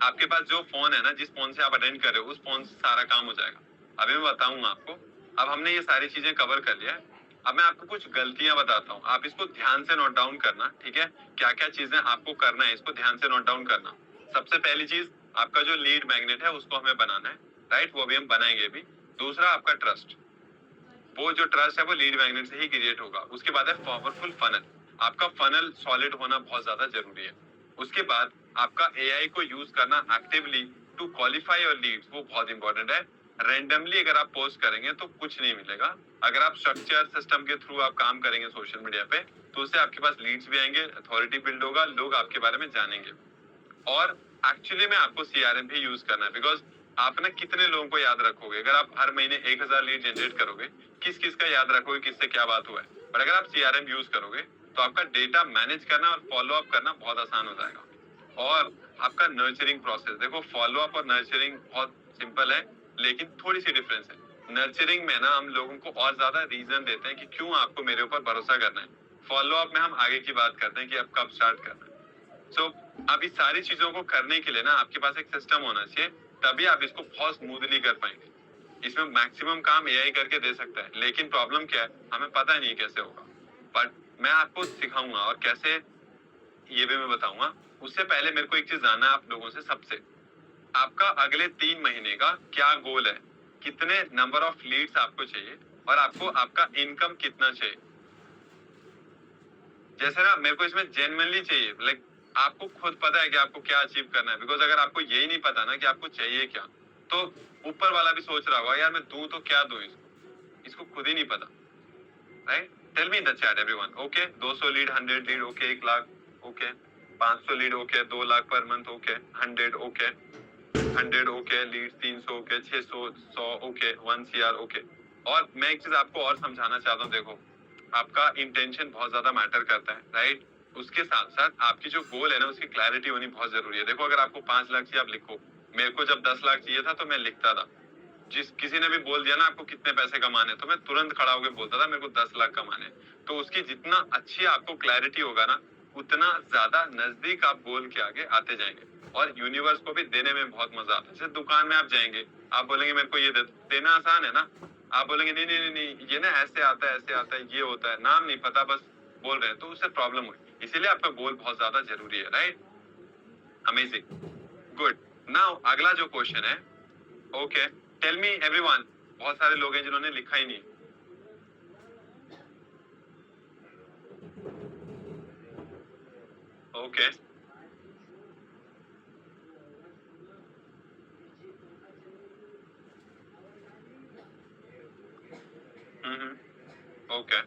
आपके पास जो फोन है ना, जिस फोन से आप अटेंड कर रहे हो, उस फोन से सारा काम हो जाएगा। अभी मैं बताऊंगा आपको। अब हमने ये सारी चीजें कवर कर लिया है। अब मैं आपको कुछ गलतियां बताता हूँ, आप इसको ध्यान से नोट डाउन करना, ठीक है? क्या क्या चीजें आपको करना है, इसको ध्यान से नोट डाउन करना। सबसे पहली चीज, आपका जो लीड मैग्नेट है उसको हमें बनाना है, राइट? वो भी हम बनाएंगे भी। दूसरा, आपका ट्रस्ट। वो जो ट्रस्ट है वो लीड मैग्नेट से ही क्रिएट होगा। उसके बाद है पावरफुल फनल। आपका फनल सॉलिड होना बहुत ज्यादा जरूरी है। उसके बाद आपका एआई को यूज करना actively to qualify your leads, वो बहुत इंपॉर्टेंट है। रैंडमली अगर आप पोस्ट करेंगे तो कुछ नहीं मिलेगा। अगर आप स्ट्रक्चर सिस्टम के थ्रू आप काम करेंगे सोशल मीडिया पे, तो उससे आपके पास लीड्स भी आएंगे, अथॉरिटी बिल्ड होगा, लोग आपके बारे में जानेंगे। और एक्चुअली में आपको सीआरएम भी यूज करना है, बिकॉज आप ना कितने लोगों को याद रखोगे? अगर आप हर महीने 1000 लीड जनरेट करोगे, किस किस का याद रखोगे, किससे क्या बात हुआ है? पर अगर आप सीआरएम यूज करोगे तो आपका डेटा मैनेज करना और फॉलो अप करना बहुत आसान हो जाएगा। और आपका नर्चरिंग प्रोसेस, देखो फॉलो अप और नर्चरिंग बहुत सिंपल है, लेकिन थोड़ी सी डिफरेंस है। नर्चरिंग में ना हम लोगों को और ज्यादा रीजन देते हैं कि क्यों आपको मेरे ऊपर भरोसा करना है। फॉलो अप में हम आगे की बात करते हैं कि अब कब स्टार्ट करना है। अब इस सारी चीजों को करने के लिए ना आपके पास एक सिस्टम होना चाहिए, तभी आप इसको बहुत स्मूथली कर पाएंगे। इसमें मैक्सिमम काम एआई करके दे सकता है, लेकिन प्रॉब्लम क्या है, हमें पता नहीं कैसे होगा। बट मैं आपको सिखाऊंगा, और कैसे ये भी मैं बताऊंगा। उससे पहले मेरे को एक चीज जानना है आप लोगों से सबसे, आपका अगले 3 महीने का क्या गोल है? कितने नंबर ऑफ लीड्स आपको चाहिए, और आपको आपका इनकम कितना चाहिए? जैसे ना मेरे को इसमें जेन्युइनली चाहिए, लाइक आपको खुद पता है कि आपको क्या अचीव करना है। बिकॉज अगर आपको यही नहीं पता ना कि आपको चाहिए क्या, तो ऊपर वाला भी सोच रहा होगा यार मैं दूं तो क्या दूं इसको, इसको खुद ही नहीं पता, right? Tell me in the chat everyone. Okay, 200 lead, 100 lead, okay, 1 lakh, okay, 500 lead, okay, 2 lakh per month, okay, 100, okay, 100, okay, lead 300, okay, 600, 100, okay, 1 CR, okay. और मैं एक चीज आपको और समझाना चाहता हूँ, देखो आपका इंटेंशन बहुत ज्यादा मैटर करता है, राइट? उसके साथ साथ आपकी जो गोल है ना, उसकी क्लैरिटी होनी बहुत जरूरी है। देखो अगर आपको 5 लाख चाहिए, आप लिखो। मेरे को जब 10 लाख चाहिए था तो मैं लिखता था। जिस किसी ने भी बोल दिया ना आपको कितने पैसे कमाने, तो मैं तुरंत खड़ा होकर बोलता था मेरे को 10 लाख कमाने। तो उसकी जितना अच्छी आपको क्लैरिटी होगा ना, उतना ज्यादा नजदीक आप गोल के आगे आते जाएंगे। और यूनिवर्स को भी देने में बहुत मजा आता है। जैसे दुकान में आप जाएंगे, आप बोलेंगे मेरे को ये देना आसान है ना, आप बोलेंगे नहीं नहीं नहीं नहीं, ये ना ऐसे आता है, ऐसे आता है, ये होता है, नाम नहीं पता, बस बोल रहे हैं, तो उससे प्रॉब्लम हुई। इसीलिए आपका गोल बहुत ज्यादा जरूरी है, राइट? Amazing, good. नाउ अगला जो क्वेश्चन है, ओके, टेल मी एवरीवन। बहुत सारे लोग हैं जिन्होंने लिखा ही नहीं। Okay, okay,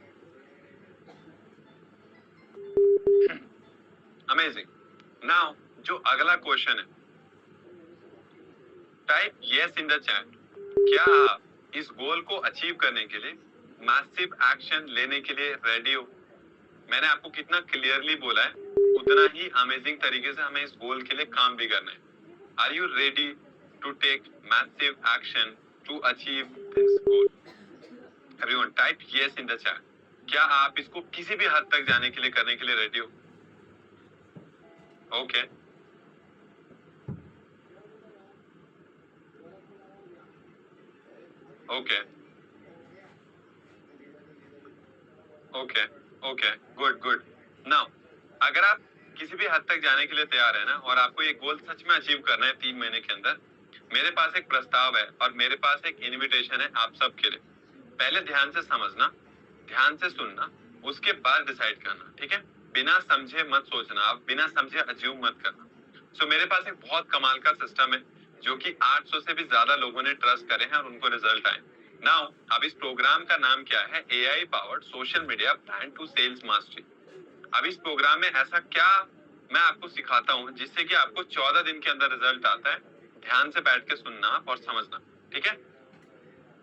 amazing. नाउ जो अगला क्वेश्चन है, type yes in the chat. क्या आप इस गोल को अचीव करने के लिए मैसिव एक्शन लेने के लिए रेडी हो? मैंने आपको कितना क्लियरली बोला है, उतना ही अमेजिंग तरीके से हमें इस गोल के लिए काम भी करना है। Are you ready to take massive action to achieve this goal? Everyone type yes in the chat. क्या आप इसको किसी भी हद तक जाने के लिए करने के लिए रेडी हो? Okay, okay, okay, okay, good good. Now अगर आप किसी भी हद तक जाने के लिए तैयार है ना, और आपको ये गोल सच में अचीव करना है 3 महीने के अंदर, मेरे पास एक प्रस्ताव है और मेरे पास एक इनविटेशन है आप सबके लिए। पहले ध्यान से समझना, ध्यान से सुनना, उसके बाद डिसाइड करना, ठीक है? बिना समझे मत सोचना, आप बिना समझे अज्यूम मत करना। सो मेरे पास एक बहुत कमाल का सिस्टम है, जो कि 800 से भी ज्यादा लोगों ने ट्रस्ट करे हैं और उनको रिजल्ट आए। नाउ अब इस प्रोग्राम का नाम क्या है? AI powered social media brand to sales mastery. अब इस प्रोग्राम में ऐसा क्या मैं आपको सिखाता हूँ जिससे कि आपको 14 दिन के अंदर रिजल्ट आता है। ध्यान से बैठ के सुनना और समझना, ठीक है?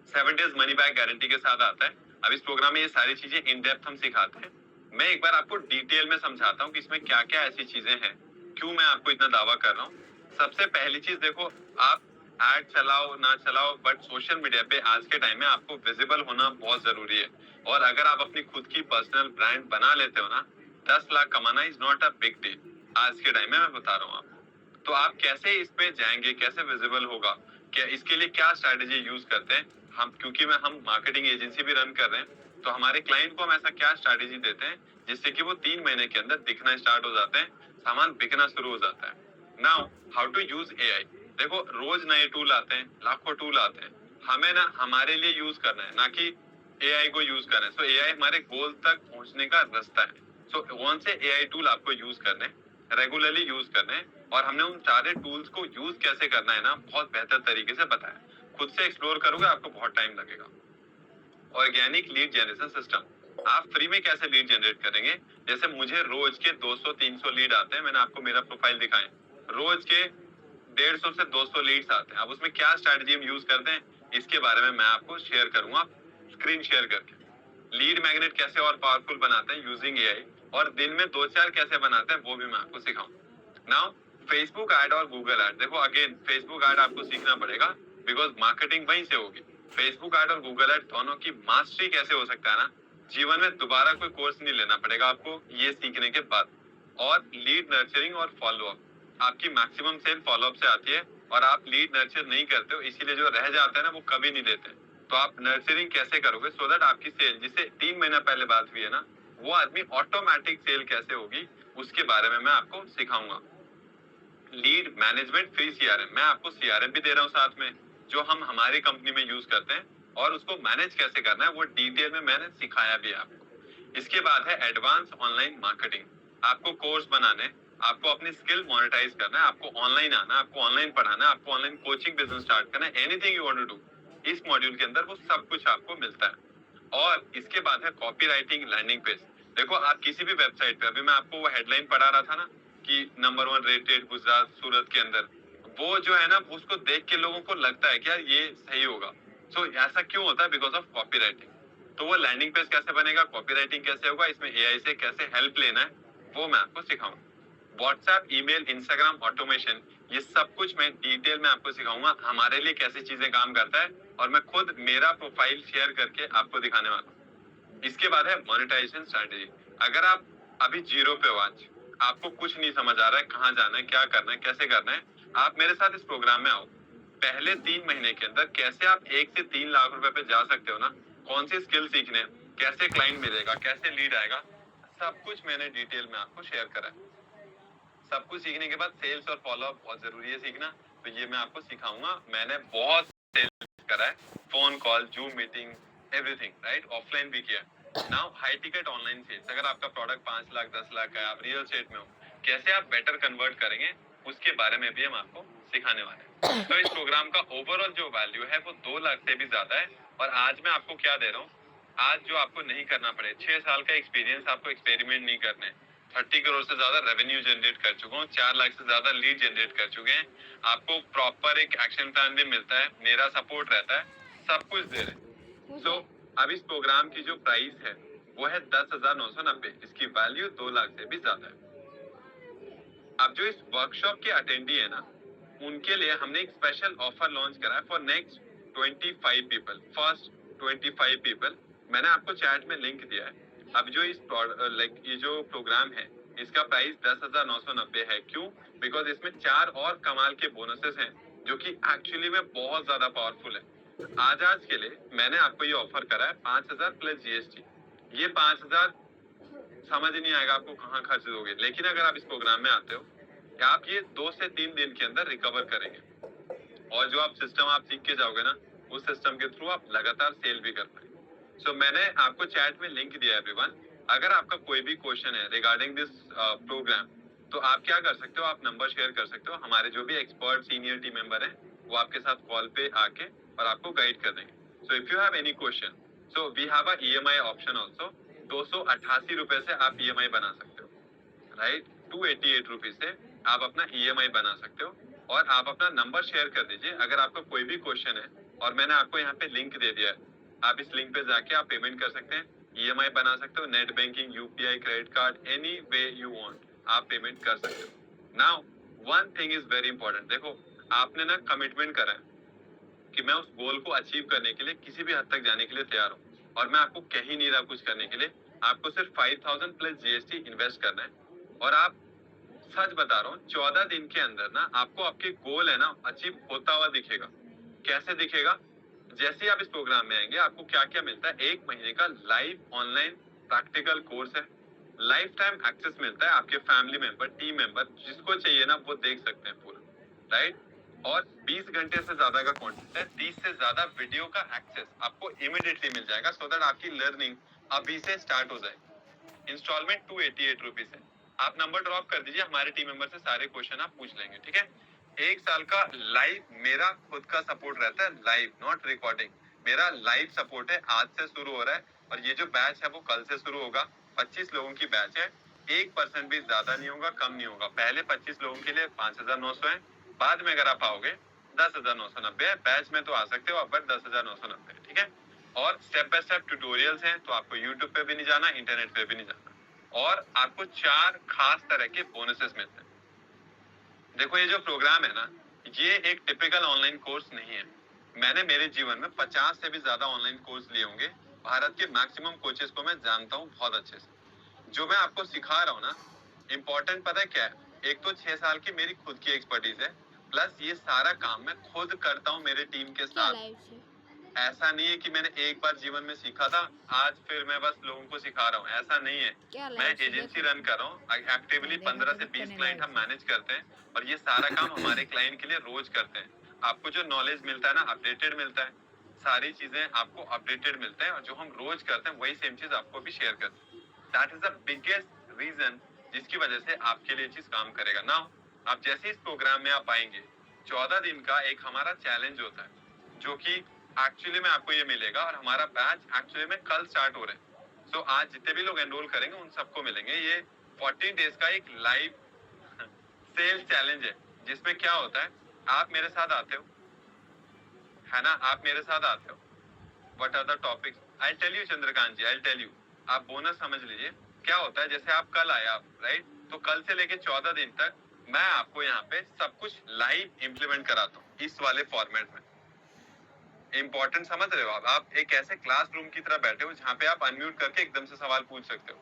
7 डेज मनी बैक गारंटी के साथ आता है। अब इस प्रोग्राम में ये सारी चीजें इन डेप्थ हम सिखाते हैं। मैं एक बार आपको डिटेल में समझाता हूँ कि इसमें क्या क्या ऐसी चीजें हैं, क्यों मैं आपको इतना दावा कर रहा हूँ। सबसे पहली चीज देखो, आप एड चलाओ ना चलाओ, बट सोशल मीडिया पे आज के टाइम में आपको विजिबल होना बहुत जरूरी है। और अगर आप अपनी खुद की पर्सनल ब्रांड बना लेते हो ना, 10 लाख कमाना is not a big deal आज के टाइम में, मैं बता रहा हूँ आपको। तो आप कैसे इस पे जाएंगे, कैसे विजिबल होगा, क्या इसके लिए क्या स्ट्रैटेजी यूज करते हैं हम, क्योंकि हम मार्केटिंग एजेंसी भी रन कर रहे हैं, तो हमारे क्लाइंट को हम ऐसा क्या स्ट्रैटेजी देते हैं जिससे कि वो 3 महीने के अंदर दिखना स्टार्ट हो जाते हैं, सामान बिकना शुरू हो जाता है। Now how to use AI. देखो रोज नए टूल आते हैं, लाखों टूल आते हैं, हमें ना हमारे लिए यूज करना है, ना कि एआई को यूज करना है। सो एआई हमारे गोल तक पहुंचने का रास्ता है। सो कौन से एआई टूल आपको यूज करने हैं, रेगुलरली यूज करने हैं, और हमने उन सारे टूल्स को यूज कैसे करना है ना बहुत बेहतर तरीके से बताया। खुद से एक्सप्लोर करोगे आपको बहुत टाइम लगेगा। ऑर्गेनिक लीड जनरेशन सिस्टम, आप फ्री में कैसे लीड जनरेट करेंगे। जैसे मुझे रोज के 200-300 लीड आते हैं, मैंने आपको मेरा प्रोफाइल दिखाया, रोज के 150 से 200 लीड्स आते हैं। अब उसमें क्या स्ट्रैटेजी हम यूज करते हैं इसके बारे में मैं आपको शेयर करूंगा स्क्रीन शेयर करके। लीड मैग्नेट कैसे और पावरफुल बनाते हैं यूजिंग एआई, और दिन में 2-4 कैसे बनाते हैं वो भी मैं आपको सिखाऊं। नाउ फेसबुक ऐड और गूगल ऐड, देखो अगेन फेसबुक ऐड आपको सीखना पड़ेगा बिकॉज मार्केटिंग वहीं से होगी। फेसबुक ऐड और गूगल ऐड दोनों की मास्टरी कैसे हो सकता है ना, जीवन में दोबारा कोई कोर्स नहीं लेना पड़ेगा आपको ये सीखने के बाद। और लीड नर्चरिंग और फॉलोअप, आपकी मैक्सिमम सेल फॉलोअप से आती है, और आप लीड नर्चर नहीं करते हो, इसीलिए जो रह जाता है ना वो कभी नहीं देते। तो आप नर्चरिंग कैसे करोगे सो दैट आपकी सेल, जिससे 3 महीना पहले बात हुई है ना, वो आदमी ऑटोमेटिक सेल कैसे होगी उसके बारे में मैं आपको सिखाऊंगा। लीड मैनेजमेंट फ्री सीआरएम, मैं आपको सीआरएम भी दे रहा हूँ साथ में, जो हम हमारी कंपनी में यूज करते हैं, और उसको मैनेज कैसे करना है वो डिटेल में मैंने सिखाया भी है आपको। इसके बाद है एडवांस ऑनलाइन मार्केटिंग, आपको कोर्स बनाने, आपको अपनी स्किल मोनेटाइज करना है, आपको ऑनलाइन आना, आपको ऑनलाइन पढ़ाना है, आपको ऑनलाइन कोचिंग बिजनेस स्टार्ट करना है, anything you want to do, इस मॉड्यूल के अंदर वो सब कुछ आपको मिलता है। और इसके बाद है कॉपी राइटिंग लैंडिंग पेज। देखो आप किसी भी वेबसाइट पे, अभी मैं आपको वो हेडलाइन पढ़ा रहा था ना कि नंबर 1 रेटेड गुजरात सूरत के अंदर, वो जो है ना उसको देख के लोगों को लगता है कि यार ये सही होगा। सो ऐसा क्यों होता है, बिकॉज ऑफ कॉपी राइटिंग। तो वो लैंडिंग पेज कैसे बनेगा, कॉपी राइटिंग कैसे होगा, इसमें एआई से कैसे हेल्प लेना है वो मैं आपको सिखाऊंगा। व्हाट्सएप, ईमेल, इंस्टाग्राम ऑटोमेशन, ये सब कुछ मैं डिटेल में आपको सिखाऊंगा हमारे लिए कैसे चीजें काम करता है, और मैं खुद मेरा प्रोफाइल शेयर करके आपको दिखाने वाला हूँ। इसके बाद है मोनेटाइजेशन स्ट्रैटेजी। अगर आप अभी जीरो पे हो, आज आपको कुछ नहीं समझ आ रहा है कहाँ जाना है, क्या करना है, कैसे करना है, आप मेरे साथ इस प्रोग्राम में आओ। पहले 3 महीने के अंदर कैसे आप 1 से 3 लाख रुपए पे जा सकते हो ना, कौन सी स्किल सीखने, कैसे क्लाइंट मिलेगा, कैसे लीड आएगा, सब कुछ मैंने डिटेल में आपको शेयर करा है। सब कुछ सीखने के बाद सेल्स और फॉलोअप बहुत जरूरी है सीखना, तो ये मैं आपको सिखाऊंगा। मैंने बहुत सेल्स करा है, phone call, Zoom meeting, everything, right, offline भी किया। Now high ticket online sales, अगर आपका प्रोडक्ट 5 लाख 10 लाख का है, आप रियल एस्टेट में हो, कैसे आप बेटर कन्वर्ट करेंगे उसके बारे में भी हम आपको सिखाने वाले हैं। तो इस प्रोग्राम का ओवरऑल जो वैल्यू है वो 2 लाख से भी ज्यादा है। और आज मैं आपको क्या दे रहा हूँ, आज जो आपको नहीं करना पड़े, 6 साल का एक्सपीरियंस, आपको एक्सपेरिमेंट नहीं करने, 30 करोड़ से ज्यादा रेवेन्यू जनरेट कर चुका हूँ, 4 लाख से ज्यादा लीड जनरेट कर चुके हैं, आपको प्रॉपर एक एक्शन प्लान भी मिलता है, मेरा सपोर्ट रहता है, सब कुछ दे रहे हैं। सो अब इस प्रोग्राम की जो प्राइस है वो है 10,990, इसकी वैल्यू 2 लाख से भी ज्यादा है। अब जो इस वर्कशॉप के अटेंडी है ना, उनके लिए हमने एक स्पेशल ऑफर लॉन्च करा है for next 25 people, first 25 people. मैंने आपको चैट में लिंक दिया है। अब जो इस ये जो प्रोग्राम है इसका प्राइस 10,990 है। क्यों? बिकॉज इसमें 4 और कमाल के बोनसेस हैं जो कि एक्चुअली में बहुत ज्यादा पावरफुल है। आज के लिए मैंने आपको ये ऑफर करा है 5,000 प्लस जीएसटी। ये 5,000 समझ नहीं आएगा आपको कहाँ खर्च दोगे, लेकिन अगर आप इस प्रोग्राम में आते हो, आप ये 2 से 3 दिन के अंदर रिकवर करेंगे, और जो आप सिस्टम आप सीख के जाओगे ना, उस सिस्टम के थ्रू आप लगातार सेल भी कर पाएंगे। सो मैंने आपको चैट में लिंक दिया है एवरीवन। अगर आपका कोई भी क्वेश्चन है रिगार्डिंग दिस प्रोग्राम, तो आप क्या कर सकते हो, आप नंबर शेयर कर सकते हो, हमारे जो भी एक्सपर्ट सीनियर टीम मेंबर हैं वो आपके साथ कॉल पे आके और आपको गाइड कर देंगे। So if you have any question, so we have a EMI option also. 288 रुपए से आप ईएमआई बना सकते हो, राइट, 288 रुपीज से आप अपना ईएमआई बना सकते हो। और आप अपना नंबर शेयर कर दीजिए अगर आपका कोई भी क्वेश्चन है, और मैंने आपको यहाँ पे लिंक दे दिया है, आप इस लिंक पे जाके आप पेमेंट कर सकते हैं, ईएमआई बना सकते हो, net banking, UPI, credit card, any way you want आप पेमेंट कर सकते हो। Now one thing is very important, देखो आपने ना कमिटमेंट करा है कि मैं उस गोल को अचीव करने के लिए किसी भी हद तक जाने के लिए तैयार हूँ, और मैं आपको कह ही नहीं रहा कुछ करने के लिए, आपको सिर्फ 5,000 प्लस जीएसटी इन्वेस्ट करना है, और आप सच बता रहा हूँ, 14 दिन के अंदर ना आपको आपके गोल है ना अचीव होता हुआ दिखेगा। कैसे दिखेगा? जैसे ही आप इस प्रोग्राम में आएंगे, आपको क्या क्या मिलता है, 1 महीने का लाइव ऑनलाइन प्रैक्टिकल कोर्स है, लाइफ टाइम एक्सेस मिलता है, आपके फैमिली मेंबर, टीम मेंबर जिसको चाहिए ना वो देख सकते हैं पूरा, राइट। और 20 घंटे से ज्यादा का कंटेंट है, 30 से ज्यादा वीडियो का एक्सेस आपको इमीडिएटली मिल जाएगा, सो दैट आपकी लर्निंग अभी से स्टार्ट हो जाएगी। इंस्टॉलमेंट 288 है। आप नंबर ड्रॉप कर दीजिए, हमारे टीम मेंबर से सारे क्वेश्चन आप पूछ लेंगे, ठीक है। 1 साल का लाइव मेरा खुद का सपोर्ट रहता है, लाइव नॉट रिकॉर्डिंग। मेरा लाइव सपोर्ट है, आज से शुरू हो रहा है, और ये जो बैच है वो कल से शुरू होगा। 25 लोगों की बैच है, 1% भी ज्यादा नहीं होगा, कम नहीं होगा। पहले 25 लोगों के लिए 5,900 है, बाद में अगर आप आओगे 10,990 है। बैच में तो आ सकते हो आप, बट 10,990 है, ठीक है। और स्टेप बाय स्टेप ट्यूटोरियल्स हैं, तो आपको यूट्यूब पे भी नहीं जाना, इंटरनेट पे भी नहीं जाना, और आपको 4 खास तरह के बोनसेस मिलते हैं। देखो, ये जो प्रोग्राम है ना, ये एक टिपिकल ऑनलाइन कोर्स नहीं है। मैंने मेरे जीवन में 50 से भी ज्यादा ऑनलाइन कोर्स लिए होंगे। भारत के मैक्सिमम कोचेस को मैं जानता हूँ बहुत अच्छे से। जो मैं आपको सिखा रहा हूँ ना, इम्पोर्टेंट पता है क्या है? एक तो 6 साल की मेरी खुद की एक्सपर्टीज है, प्लस ये सारा काम मैं खुद करता हूँ मेरे टीम के साथ। ऐसा नहीं है कि मैंने एक बार जीवन में सीखा था, आज फिर मैं बस लोगों को सिखा रहा हूँ, ऐसा नहीं है। मैं एजेंसी रन कर रहा हूँ एक्टिवली, 15 से 20 क्लाइंट हम मैनेज करते हैं, और ये सारा काम हमारे क्लाइंट के लिए रोज करते हैं। आपको जो नॉलेज मिलता है ना, अपडेटेड मिलता है, सारी चीजें आपको अपडेटेड मिलते हैं, और जो हम रोज करते हैं वही सेम चीज आपको भी शेयर करते हैं। That is the biggest reason जिसकी वजह से आपके लिए चीज काम करेगा ना। आप जैसे इस प्रोग्राम में आप आएंगे, 14 दिन का एक हमारा चैलेंज होता है, जो कि एक्चुअली में आपको ये मिलेगा, और हमारा बैच एक्चुअली में कल स्टार्ट हो रहा है। सो आज जितने भी लोग एनरोल करेंगे उन सबको मिलेंगे। ये 14 डेज का एक लाइव सेल्स चैलेंज है, जिसमें क्या होता है, आप मेरे साथ आते हो, है ना, आप मेरे साथ आते हो। What are the topics, I tell you Chandrakant ji, I tell you. आप बोनस समझ लीजिए। क्या होता है, जैसे आप कल आए आप, राइट, तो कल से लेके 14 दिन तक मैं आपको यहाँ पे सब कुछ लाइव इम्प्लीमेंट कराता हूँ इस वाले फॉर्मेट में। इंपॉर्टेंट समझ रहे हो आप एक ऐसे क्लासरूम की तरह बैठे हो जहाँ पे आप अनम्यूट करके एकदम से सवाल पूछ सकते हो।